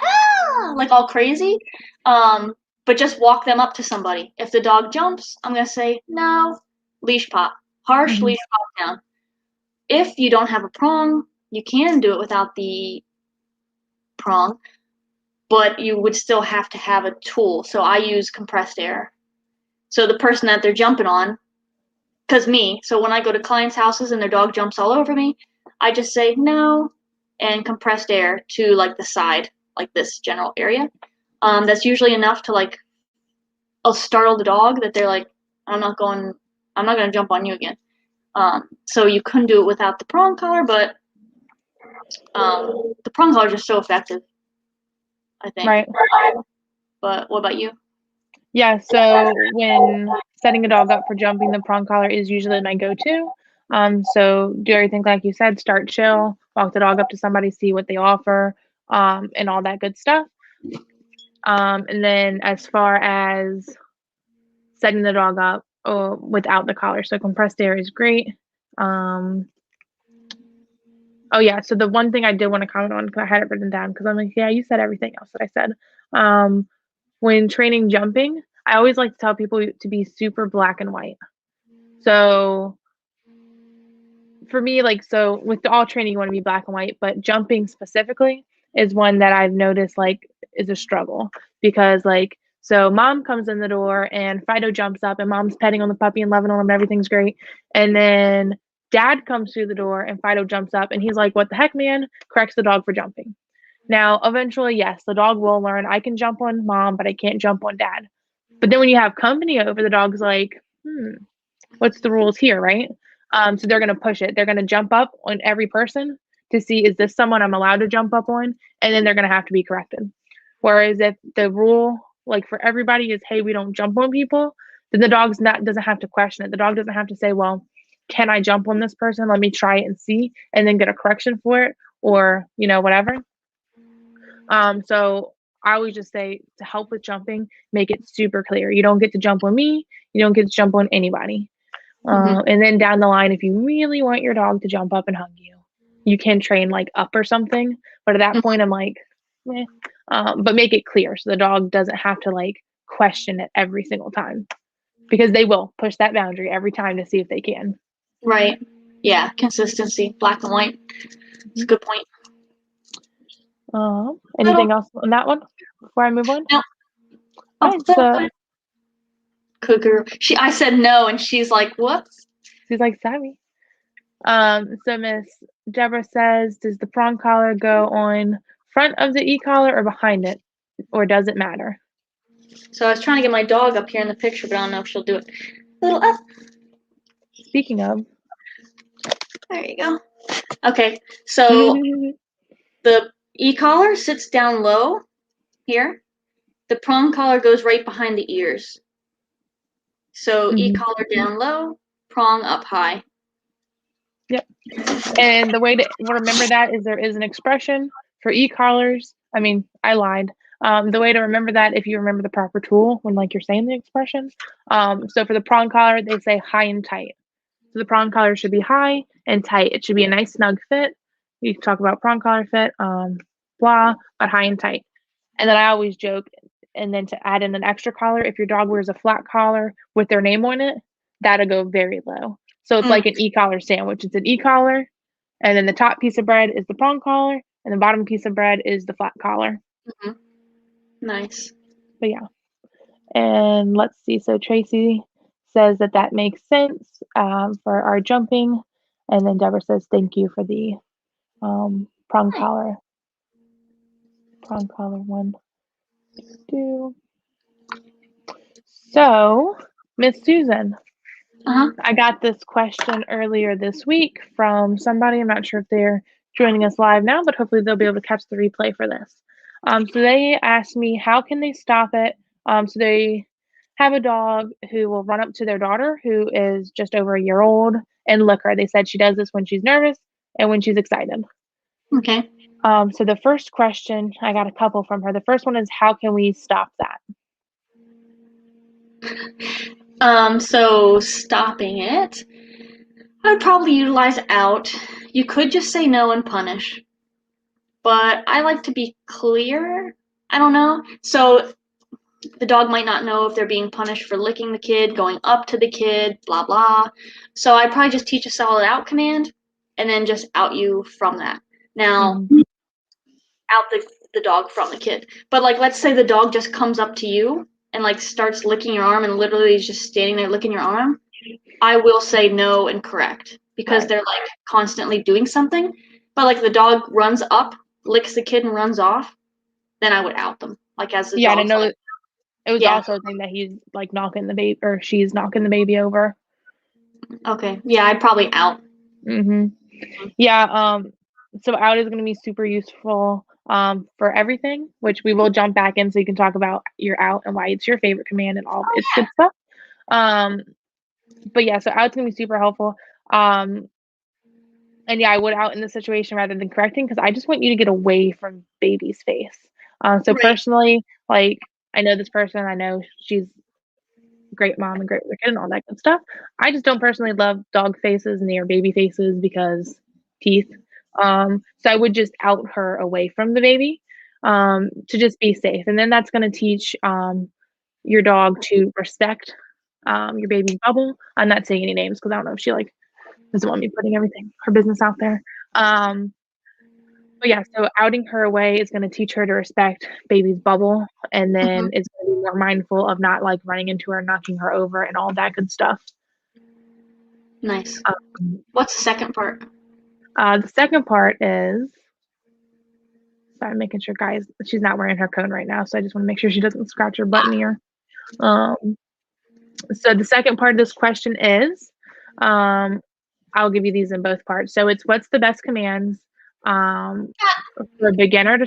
all crazy. But just walk them up to somebody. If the dog jumps, I'm gonna say no, leash pop, harsh leash pop down. If you don't have a prong, you can do it without the prong, but you would still have to have a tool. So I use compressed air. So the person that they're jumping on, so when I go to clients' houses and their dog jumps all over me, I just say no and compressed air to like the side, like this general area. That's usually enough to like, I'll startle the dog that they're like, I'm not going to jump on you again. So you couldn't do it without the prong collar, but the prong collar is just so effective, I think. Right. But what about you? Yeah, so when setting a dog up for jumping, the prong collar is usually my go-to. So do everything like you said, start chill, walk the dog up to somebody, see what they offer, and all that good stuff. And then as far as setting the dog up without the collar, so compressed air is great. Oh yeah, so the one thing I did want to comment on, because I had it written down, because I'm like, yeah, you said everything else that I said. When training jumping, I always like to tell people to be super black and white. So for me, so with all training, you want to be black and white, but jumping specifically is one that I've noticed is a struggle because so mom comes in the door and Fido jumps up and mom's petting on the puppy and loving on him and everything's great. And then dad comes through the door and Fido jumps up and he's like, what the heck, man? Corrects the dog for jumping. Now, eventually, yes, the dog will learn I can jump on mom, but I can't jump on dad. But then when you have company over, the dog's like, what's the rules here, right? So they're going to push it. They're going to jump up on every person to see, is this someone I'm allowed to jump up on? And then they're going to have to be corrected. Whereas if the rule, for everybody is, hey, we don't jump on people, then the dog's doesn't have to question it. The dog doesn't have to say, well, can I jump on this person? Let me try it and see, and then get a correction for it, or, whatever. So I always just say to help with jumping, make it super clear. You don't get to jump on me. You don't get to jump on anybody. And then down the line, if you really want your dog to jump up and hug you, you can train like up or something. But at that point, I'm like, eh. But make it clear so the dog doesn't have to like question it every single time, because they will push that boundary every time to see if they can. Right. Yeah. Consistency, black and white. It's a good point. Anything else on that one before I move on? No. All right, so Cougar. I said no, and she's like, "What?" She's like, "Sorry." So Miss Deborah says, "Does the prong collar go on front of the e-collar or behind it, or does it matter?" So I was trying to get my dog up here in the picture, but I don't know if she'll do it. Little up. Speaking of, there you go. Okay, so the e-collar sits down low here. The prong collar goes right behind the ears. So e-collar down low, prong up high. Yep. And the way to remember that is there is an expression for e-collars. I mean, I lied. The way to remember that, if you remember the proper tool when like you're saying the expression. So for the prong collar, they say high and tight. So the prong collar should be high and tight. It should be a nice snug fit. You can talk about prong collar fit, blah, but high and tight. And then I always joke, and then to add in an extra collar, if your dog wears a flat collar with their name on it, that'll go very low. So it's like an e-collar sandwich. It's an e-collar, and then the top piece of bread is the prong collar, and the bottom piece of bread is the flat collar. Nice. But yeah. And let's see. So Tracy says that makes sense for our jumping. And then Deborah says, "Thank you for the prong collar." Prong collar 1, 2. So, Miss Susan, I got this question earlier this week from somebody. I'm not sure if they're joining us live now, but hopefully they'll be able to catch the replay for this. So they asked me, how can they stop it? So they have a dog who will run up to their daughter, who is just over a year old, and lick her. They said she does this when she's nervous and when she's excited. Okay. So the first question, I got a couple from her. The first one is, how can we stop that? So stopping it, I would probably utilize out. You could just say no and punish, but I like to be clear. I don't know. So the dog might not know if they're being punished for licking the kid, going up to the kid, blah, blah. So I'd probably just teach a solid out command and then just out you from that. Now, out the dog from the kid. But like, let's say the dog just comes up to you and like starts licking your arm and literally is just standing there licking your arm. I will say no and correct because they're like constantly doing something. But like the dog runs up, licks the kid and runs off, then I would out them. Like as the I dog's know like, it was also a thing that he's like knocking the baby, or she's knocking the baby over. Okay. Yeah, I'd probably out. Yeah. So out is going to be super useful for everything, which we will jump back in so you can talk about your out and why it's your favorite command and all its good stuff. But yeah, so out's going to be super helpful. And yeah, I would out in this situation rather than correcting, because I just want you to get away from baby's face. So personally, like, I know this person, I know she's a great mom and great with her kid and all that good stuff. I just don't personally love dog faces near baby faces because teeth. So I would just out her away from the baby to just be safe. And then that's going to teach your dog to respect your baby's bubble. I'm not saying any names because I don't know if she like doesn't want me putting her business out there. But yeah, so outing her away is going to teach her to respect baby's bubble, and then it's going to be more mindful of not like running into her, knocking her over, and all that good stuff. Nice. What's the second part? The second part is, sorry, I'm making sure, guys, she's not wearing her cone right now, so I just want to make sure she doesn't scratch her button ear. So the second part of this question is, I'll give you these in both parts. So it's, what's the best commands for a beginner to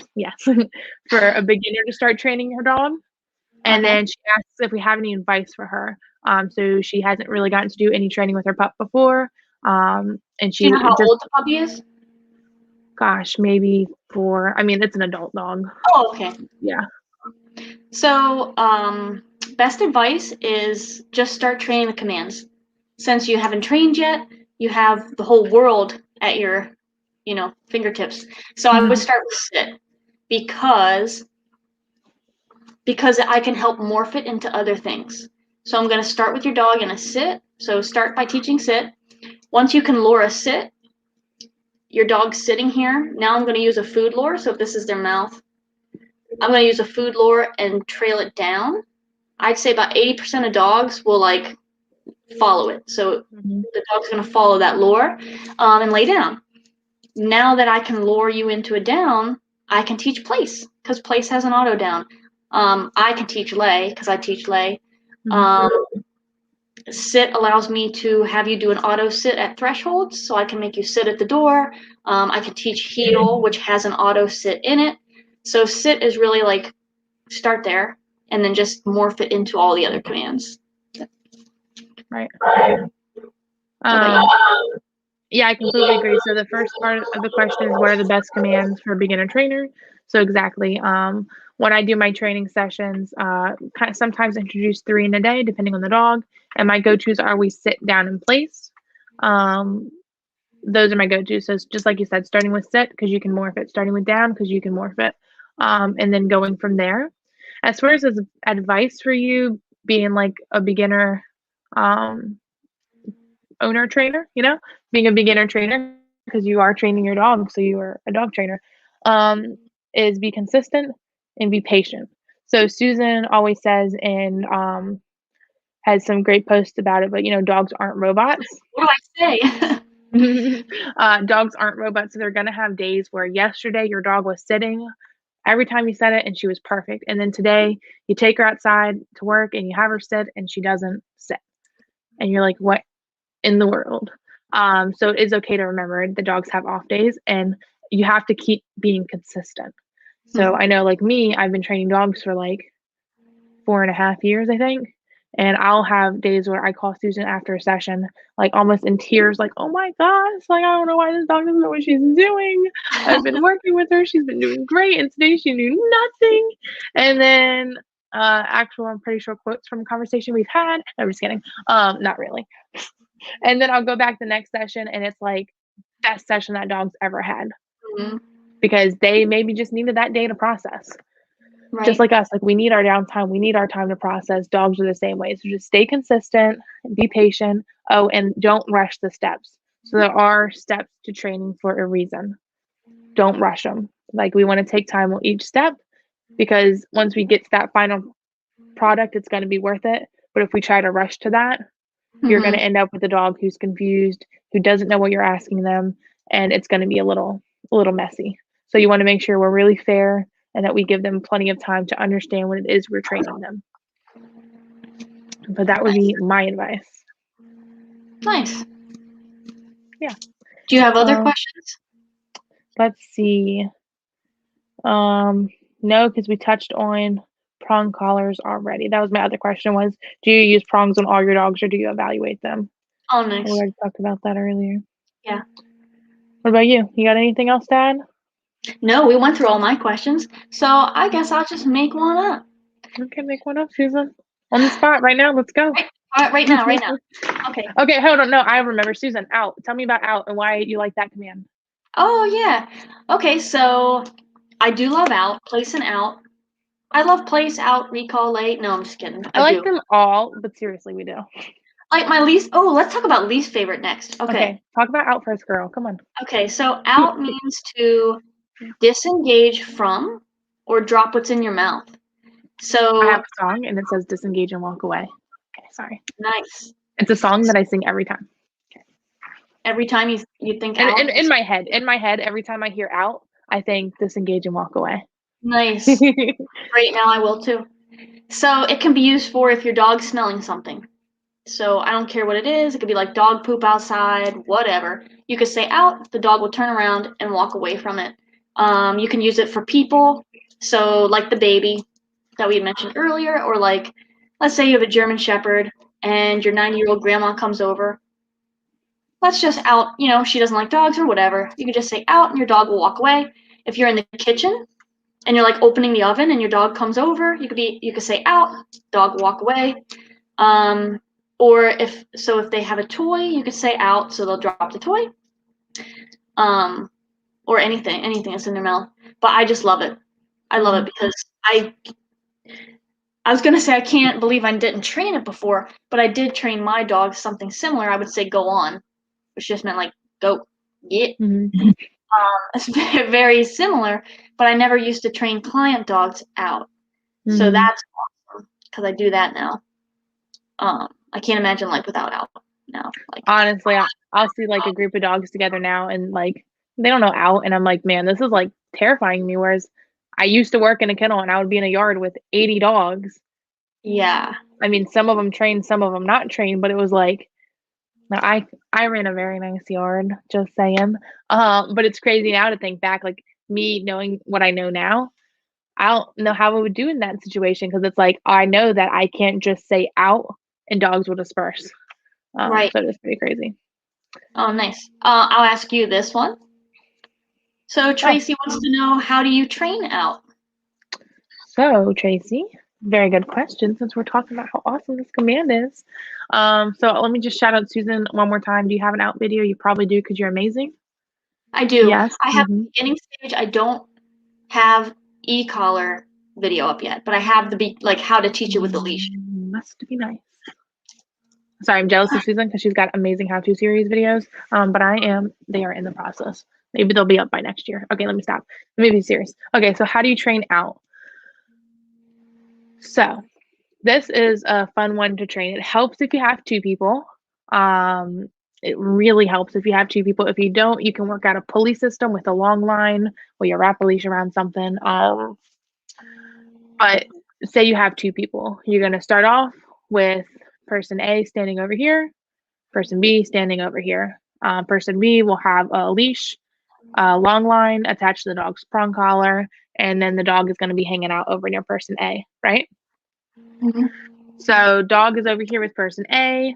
for a beginner to start training her dog? And then she asks if we have any advice for her. So she hasn't really gotten to do any training with her pup before. And she, do you know how old the puppy is? Gosh, maybe 4. I mean, it's an adult dog. Oh, okay. Yeah. So, best advice is just start training the commands. Since you haven't trained yet, you have the whole world at your, fingertips. So I would start with sit because I can help morph it into other things. So I'm going to start with your dog in a sit. So start by teaching sit. Once you can lure a sit, your dog's sitting here. Now I'm going to use a food lure. So if this is their mouth, I'm going to use a food lure and trail it down. I'd say about 80% of dogs will like follow it. So the dog's going to follow that lure and lay down. Now that I can lure you into a down, I can teach place because place has an auto down. I can teach lay because I teach lay. Sit allows me to have you do an auto sit at thresholds, so I can make you sit at the door. I can teach heel, which has an auto sit in it. So sit is really like start there and then just morph it into all the other commands. Right. Yeah, I completely agree. So the first part of the question is what are the best commands for a beginner trainer? So exactly. When I do my training sessions, sometimes introduce 3 in a day, depending on the dog. And my go-tos are we sit down in place. Those are my go-tos. So it's just like you said, starting with sit because you can morph it, starting with down because you can morph it, and then going from there. As far as advice for you being like a beginner owner trainer, being a beginner trainer because you are training your dog, so you are a dog trainer, is be consistent and be patient. So Susan always says and has some great posts about it, but dogs aren't robots. What do I say? Dogs aren't robots, so they're gonna have days where yesterday your dog was sitting every time you said it and she was perfect, and then today you take her outside to work and you have her sit and she doesn't sit, and you're like, what in the world? So it is okay to remember the dogs have off days and you have to keep being consistent. So I know like me, I've been training dogs for like 4.5 years, I think. And I'll have days where I call Susan after a session, like almost in tears, like, oh my gosh, like I don't know why this dog doesn't know what she's doing. I've been working with her, she's been doing great, and today she knew nothing. And then I'm pretty sure quotes from a conversation we've had. No, I'm just kidding. Not really. And then I'll go back the next session and it's like best session that dog's ever had. Because they maybe just needed that day to process. Right. Just like us, like we need our downtime, we need our time to process. Dogs are the same way. So just stay consistent, be patient. Oh, and don't rush the steps. So there are steps to training for a reason. Don't rush them. Like we want to take time on each step because once we get to that final product, it's going to be worth it. But if we try to rush to that, you're going to end up with a dog who's confused, who doesn't know what you're asking them, and it's going to be a little messy. So you want to make sure we're really fair and that we give them plenty of time to understand what it is we're training them. But that would be my advice. Nice. Yeah. Do you have other questions? Let's see. No, because we touched on prong collars already. That was my other question was, do you use prongs on all your dogs or do you evaluate them? Oh, nice. We already talked about that earlier. Yeah. What about you? You got anything else to add? No, we went through all my questions. So I guess I'll just make one up. Okay, make one up, Susan. On the spot right now. Let's go. Right now. Okay. Okay, hold on. No, I remember. Susan, out. Tell me about out and why you like that command. Oh, yeah. Okay, so I do love out, place and out. I love place, out, recall, late. No, I'm just kidding. I like them all, but seriously, we do. Like my least, let's talk about least favorite next. Okay. Talk about out first, girl. Come on. Okay, so out means to disengage from or drop what's in your mouth. So I have a song and it says disengage and walk away. Okay, sorry. Nice. It's a song that I sing every time. Okay. Every time you think out? In my head, every time I hear out, I think disengage and walk away. Nice. Great, now I will too. So it can be used for if your dog's smelling something. So I don't care what it is. It could be like dog poop outside, whatever. You could say out, the dog will turn around and walk away from it. You can use it for people. So like the baby that we had mentioned earlier, or like, let's say you have a German Shepherd and your 90-year-old grandma comes over. Let's just out, she doesn't like dogs or whatever. You can just say out and your dog will walk away. If you're in the kitchen, and you're like opening the oven and your dog comes over, you could say out, dog will walk away. Or if they have a toy, you could say out, so they'll drop the toy. Or anything that's in their mouth. But I just love it. I love it because I was gonna say I can't believe I didn't train it before, but I did train my dog something similar. I would say go on, which just meant like go, get. It's very similar, but I never used to train client dogs out. So that's awesome because I do that now. I can't imagine like without out now. Like honestly, I'll see like a group of dogs together now and like they don't know out, and I'm like, man, this is like terrifying me. Whereas I used to work in a kennel and I would be in a yard with 80 dogs. Yeah. I mean, some of them trained, some of them not trained, but it was like, now I ran a very nice yard, just saying. But it's crazy now to think back, like me knowing what I know now. I don't know how I would do in that situation because it's like I know that I can't just say out and dogs will disperse. Right. So it's pretty crazy. Oh, nice. I'll ask you this one. So Tracy wants to know, how do you train out? So Tracy, very good question since we're talking about how awesome this command is. So let me just shout out Susan one more time. Do you have an out video? You probably do because you're amazing. I do. Yes. I have the beginning stage. I don't have e-collar video up yet, but I have like how to teach it with the leash. Must be nice. Sorry, I'm jealous of Susan because she's got amazing how-to series videos. But they are in the process. Maybe they'll be up by next year. Okay, let me stop. Let me be serious. Okay, so how do you train out? So this is a fun one to train. It helps if you have two people. It really helps if you have two people. If you don't, you can work out a pulley system with a long line where you wrap a leash around something. But say you have two people. You're going to start off with person A standing over here, person B standing over here. Person B will have a leash, long line attached to the dog's prong collar, and then the dog is going to be hanging out over near person A, right? So dog is over here with person A,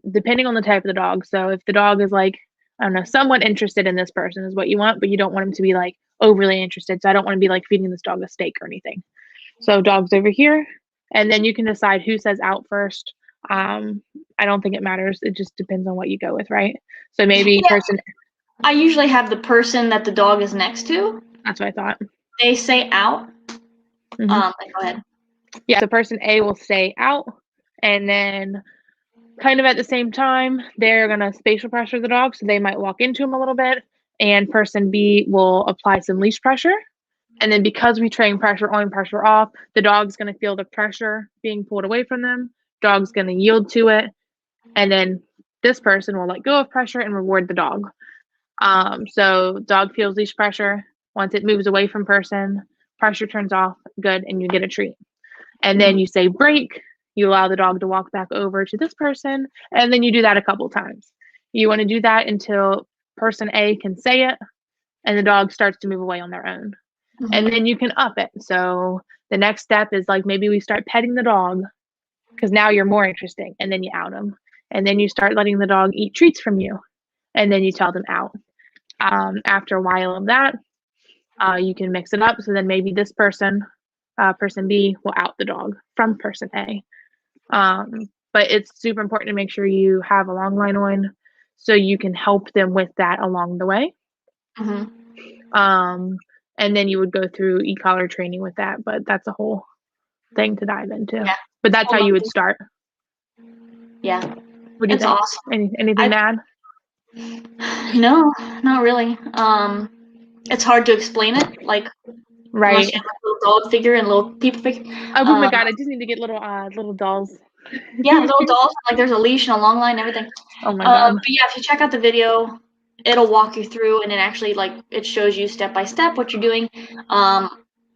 depending on the type of the dog. So if the dog is like, I don't know, somewhat interested in this person is what you want, but you don't want him to be like overly interested. So I don't want to be like feeding this dog a steak or anything. So dog's over here, and then you can decide who says out first. I don't think it matters. It just depends on what you go with, right? So maybe person. I usually have the person that the dog is next to. That's what I thought. They say out. Go ahead. Yeah, so person A will say out, and then kind of at the same time, they're going to spatial pressure the dog, so they might walk into him a little bit, and person B will apply some leash pressure. And then because we train pressure on, pressure off, the dog's going to feel the pressure being pulled away from them. Dog's going to yield to it, and then this person will let go of pressure and reward the dog. So dog feels leash pressure. Once it moves away from person, pressure turns off, good, and you get a treat. And then you say break, you allow the dog to walk back over to this person, and then you do that a couple times. You want to do that until person A can say it, and the dog starts to move away on their own. And then you can up it. So the next step is like maybe we start petting the dog because now you're more interesting, and then you out them. And then you start letting the dog eat treats from you, and then you tell them out. After a while of that, you can mix it up. So then maybe this person, person B, will out the dog from person A. But it's super important to make sure you have a long line on so you can help them with that along the way. And then you would go through e-collar training with that, but that's a whole thing to dive into. Yeah. But that's how you would start. Yeah. What do you think? Awesome. Anything to add? No, not really. It's hard to explain it, like right. Unless you have a little dog figure and little people figure. Oh my god, I just need to get little dolls. Yeah, little dolls. Like there's a leash and a long line and everything. Oh my god. But yeah, if you check out the video, it'll walk you through, and it actually it shows you step by step what you're doing.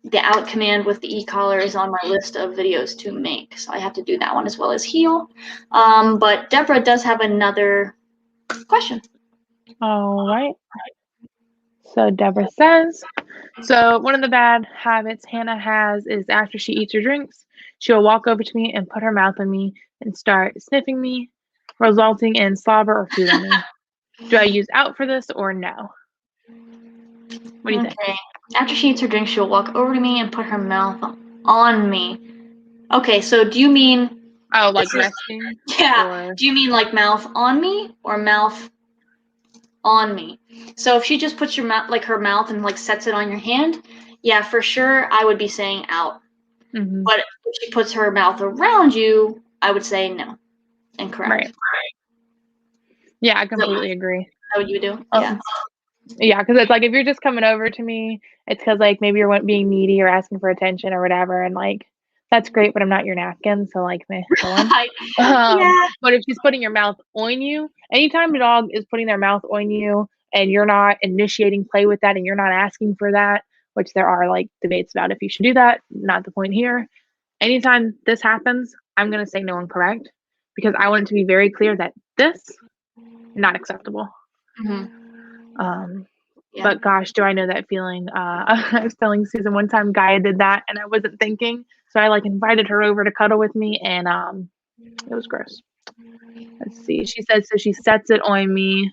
The out command with the e-collar is on my list of videos to make, so I have to do that one as well as heel. But Deborah does have another question. All right. So Deborah says, so one of the bad habits Hannah has is after she eats or drinks, she'll walk over to me and put her mouth on me and start sniffing me, resulting in slobber or food on me. Do I use out for this or no? What do you think? Okay. After she eats her drink, she'll walk over to me and put her mouth on me. Okay, so do you mean Oh, like this is- resting? yeah? Or Do you mean like mouth on me or mouth on me? So if she just puts your mouth, like her mouth, and like sets it on your hand, yeah, for sure, I would be saying out. Mhm. But if she puts her mouth around you, I would say no. Incorrect. Right. Yeah, I completely agree. How would you do? Yeah. Yeah, because it's like if you're just coming over to me, it's because like maybe you're being needy or asking for attention or whatever, and like that's great, but I'm not your napkin, so like meh, go on. Yeah. But if she's putting your mouth on you, anytime a dog is putting their mouth on you and you're not initiating play with that and you're not asking for that, which there are like debates about if you should do that, not the point here. Anytime this happens, I'm gonna say no and correct because I want it to be very clear that this not acceptable. Mhm. Yeah. But gosh, do I know that feeling. I was telling Susan one time Gaia did that and I wasn't thinking. So I like invited her over to cuddle with me and it was gross. Let's see. She said so she sets it on me.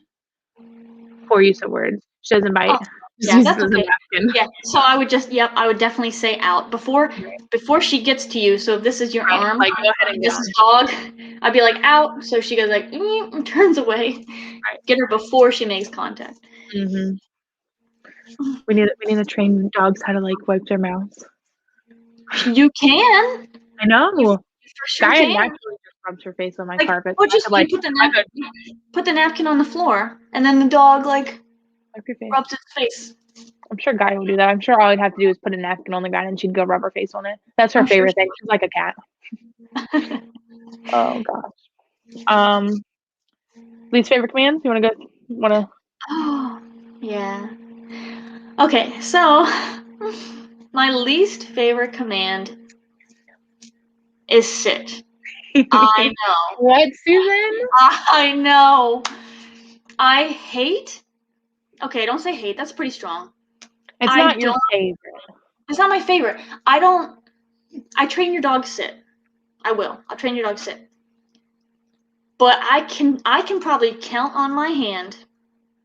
Poor use of words. She doesn't bite. Oh, She yeah, uses that's it as a okay. napkin. Yeah. So I would just, yep, I would definitely say out before she gets to you. So if this is your Right, arm, like, go ahead and this get is dog, I'd be like out. So she goes like and turns away. Right. Get her before she makes contact. Mhm. We need to train dogs how to like wipe their mouths. You can. I know. You for sure Gaia can. naturally just rubs her face on my Like, carpet. or I just could, like, you put the I could put the napkin on the floor, and then the dog like wipe your face. rubs its face. I'm sure Gaia will do that. I'm sure all I'd have to do is put a napkin on the ground and she'd go rub her face on it. That's her I'm sure favorite thing. She's like a cat. Oh gosh. Least favorite commands? You wanna Oh, yeah. Okay, so my least favorite command is sit. I know. What, Susan? I know. I hate. Okay, don't say hate. That's pretty strong. It's I not your don't. favorite. It's not my favorite. I train your dog sit. I will. I'll train your dog sit. But I can probably count on my hand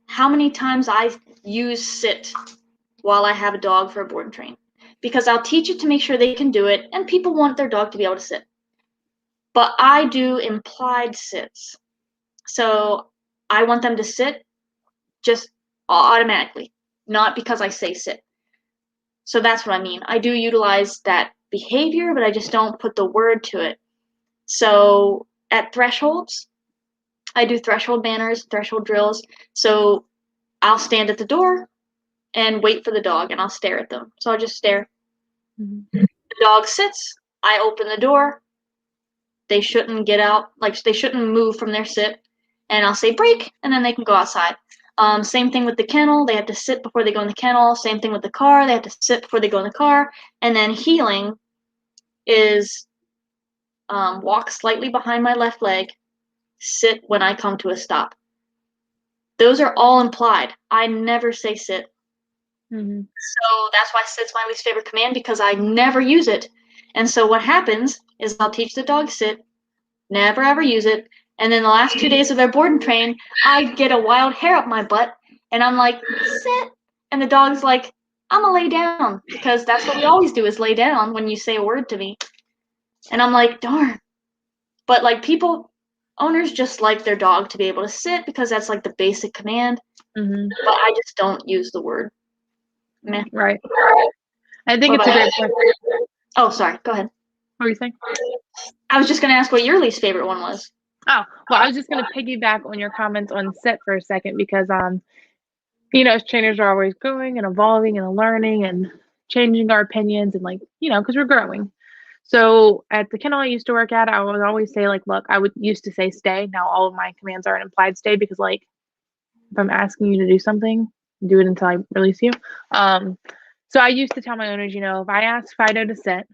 how many times I use sit while I have a dog for a board and train. Because I'll teach it to make sure they can do it, and people want their dog to be able to sit. But I do implied sits. So I want them to sit just automatically, not because I say sit. So that's what I mean. I do utilize that behavior, but I just don't put the word to it. So at thresholds, I do threshold banners, threshold drills. So I'll stand at the door and wait for the dog, and I'll stare at them. So I'll just stare. Mhm. The dog sits. I open the door. They shouldn't get out, like they shouldn't move from their sit. And I'll say break, and then they can go outside. Same thing with the kennel. They have to sit before they go in the kennel. Same thing with the car. They have to sit before they go in the car. And then heeling is walk slightly behind my left leg, sit when I come to a stop. Those are all implied. I never say sit. Mhm. So that's why sit's my least favorite command, because I never use it. And so what happens is I'll teach the dog sit, never ever use it, and then the last 2 days of their board and train, I get a wild hair up my butt, and I'm like, sit, and the dog's like, I'm gonna lay down, because that's what we always do, is lay down when you say a word to me. And I'm like, darn. But like owners just like their dog to be able to sit because that's like the basic command. Mhm. But I just don't use the word. Meh. Right. I think What it's a about great point. Oh, sorry. Go ahead. What were you saying? I was just gonna ask what your least favorite one was. Oh, well, I was just gonna piggyback on your comments on sit for a second because you know, as trainers are always growing and evolving and learning and changing our opinions and like, you know, because we're growing. So at the kennel I used to work at, I would always say like, look, I would used to say stay. Now all of my commands are an implied stay because like if I'm asking you to do something, do it until I release you. So I used to tell my owners, you know, if I ask Fido to sit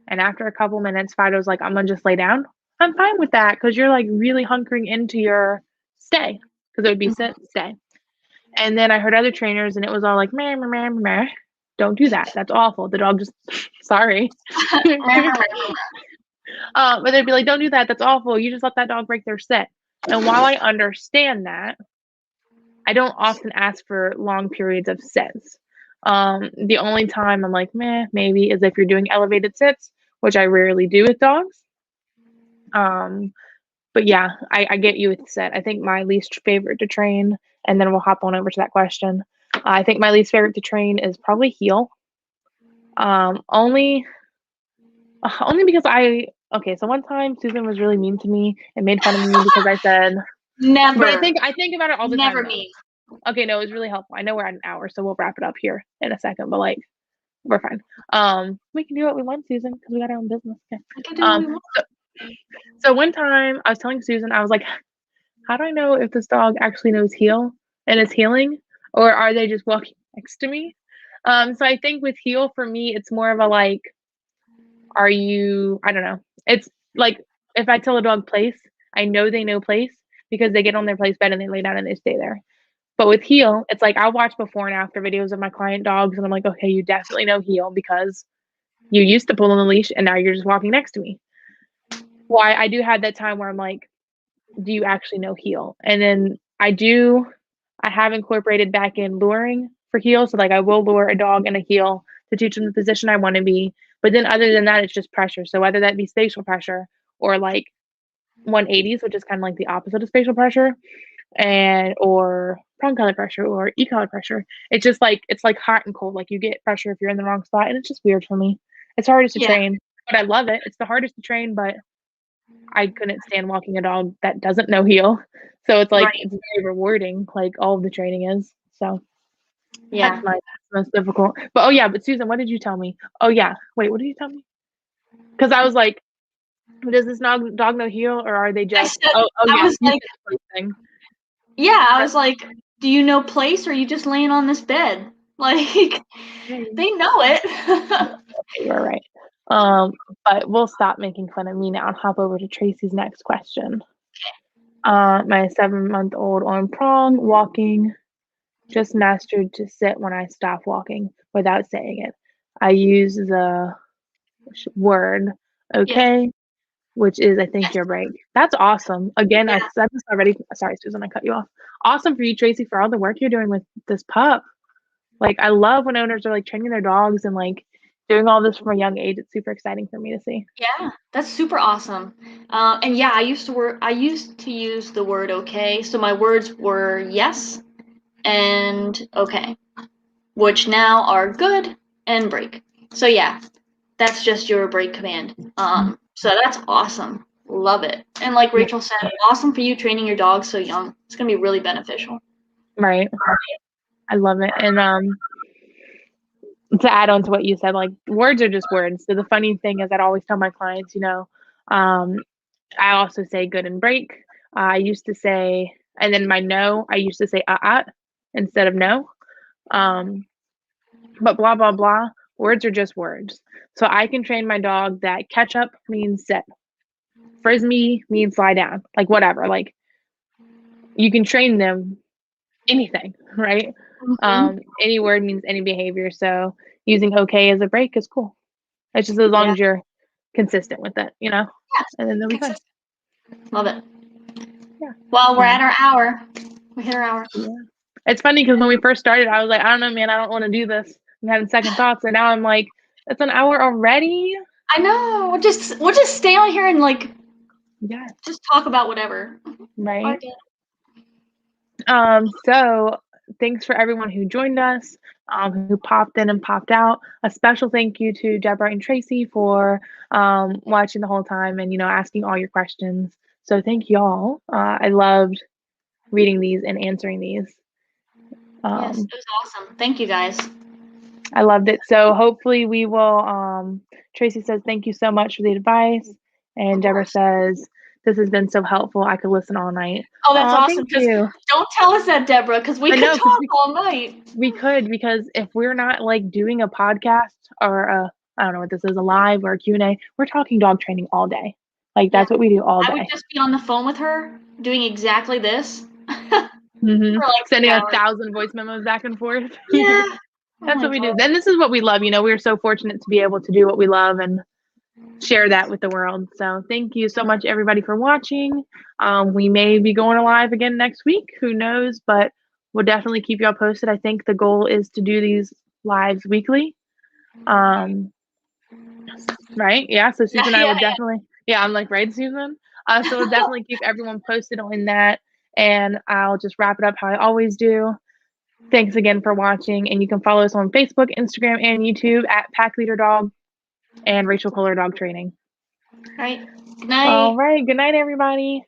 and after a couple minutes Fido's like, I'm gonna just lay down, I'm fine with that because you're like really hunkering into your stay because it would be sit, stay. And then I heard other trainers and it was all like, meh, meh, meh, meh. Don't do that. That's awful. The dog just, sorry. But they'd be like, don't do that. That's awful. You just let that dog break their sit. And while I understand that, I don't often ask for long periods of sits. The only time I'm like, meh, maybe is if you're doing elevated sits, which I rarely do with dogs. But yeah, I get you with sit. I think my least favorite to train, and then we'll hop on over to that question. I think my least favorite to train is probably heel. Only because okay, so one time Susan was really mean to me and made fun of me because I said, Never. but I think about it all the time. Never Though. mean. Okay, no, it was really helpful. I know we're at an hour, so we'll wrap it up here in a second, but like we're fine. We can do what we want, Susan, because we got our own business. Okay. We can do what we want. So one time I was telling Susan, I was like, how do I know if this dog actually knows heel and is healing, or are they just walking next to me? So I think with heel for me, it's more of a like, are you? I don't know. It's like if I tell a dog place, I know they know place because they get on their place bed and they lay down and they stay there. But with heel, it's like I'll watch before and after videos of my client dogs, and I'm like, okay, you definitely know heel because you used to pull on the leash and now you're just walking next to me. Why I do have that time where I'm like, do you actually know heel? And then I have incorporated back in luring for heel. So like I will lure a dog in a heel to teach them the position I want to be. But then other than that, it's just pressure. So whether that be spatial pressure or like 180s, which is kind of like the opposite of spatial pressure, and or prong collar pressure or e-collar pressure. It's like hot and cold. Like you get pressure if you're in the wrong spot, and it's just weird for me. It's hardest to Yeah. train, but I love it. It's the hardest to train, but I couldn't stand walking a dog that doesn't know heel. So it's like Right. it's very rewarding, like all of the training is. So Yeah. that's my most difficult. But oh yeah, but Susan, what did you tell me? Oh yeah, wait, what did you tell me? Because I was like, does this dog know heel, or are they just? said- Oh I yeah, was you like- said the place thing. Yeah, I was like, do you know place or are you just laying on this bed? Like, they know it. Okay, you're right. But we'll stop making fun of me now and hop over to Tracy's next question. My 7-month-old on prong walking just mastered to sit when I stop walking without saying it. I use the word okay, which is I think your break. That's awesome. Again, I said this already. Sorry, Susan, I cut you off. Awesome for you, Tracy, for all the work you're doing with this pup. Like I love when owners are like training their dogs and like doing all this from a young age. It's super exciting for me to see. Yeah, that's super awesome. And yeah, I used to use the word okay. So my words were yes and okay, which now are good and break. So yeah, that's just your break command. So that's awesome. Love it. And like Rachel said, awesome for you training your dog so young. It's gonna be really beneficial. Right. I love it. And to add on to what you said, like words are just words. So the funny thing is, I'd always tell my clients, I also say good and break. I used to say, and then my no, I used to say instead of no. But blah blah blah. Words are just words. So I can train my dog that catch up means sit, frisbee means lie down, like whatever. Like you can train them anything, right? Any word means any behavior. So using okay as a break is cool. It's just as long as you're consistent with it, Yes. and then they'll be fine. Love it. Yeah. Well, we're at our hour. We hit our hour. Yeah. It's funny because when we first started, I was like, I don't know, man, I don't want to do this. I'm having second thoughts, and now I'm like, it's an hour already. I know. We'll just stay on here and like just talk about whatever. Right. So thanks for everyone who joined us, who popped in and popped out. A special thank you to Deborah and Tracy for watching the whole time and asking all your questions. So thank y'all. I loved reading these and answering these. Yes, it was awesome. Thank you guys. I loved it. So hopefully we will. Tracy says thank you so much for the advice, and Deborah says this has been so helpful. I could listen all night. Oh, that's awesome. Thank you. Don't tell us that, Deborah, because we could talk all night. We could, because if we're not like doing a podcast or I don't know what this is, a live or a Q&A, we're talking dog training all day. Like that's what we do all day. I would just be on the phone with her doing exactly this. Sending 1,000 voice memos back and forth. Yeah. That's what we do. Then this is what we love. We're so fortunate to be able to do what we love and share that with the world. So thank you so much, everybody, for watching. We may be going live again next week. Who knows? But we'll definitely keep y'all posted. I think the goal is to do these lives weekly. Right? Yeah. So Susan and I will definitely, yeah, I'm like, right, Susan? So we'll definitely keep everyone posted on that. And I'll just wrap it up how I always do. Thanks again for watching. And you can follow us on Facebook, Instagram, and YouTube at Pack Leader Dog and Rachel Kohler Dog Training. All right. Good night. All right. Good night, everybody.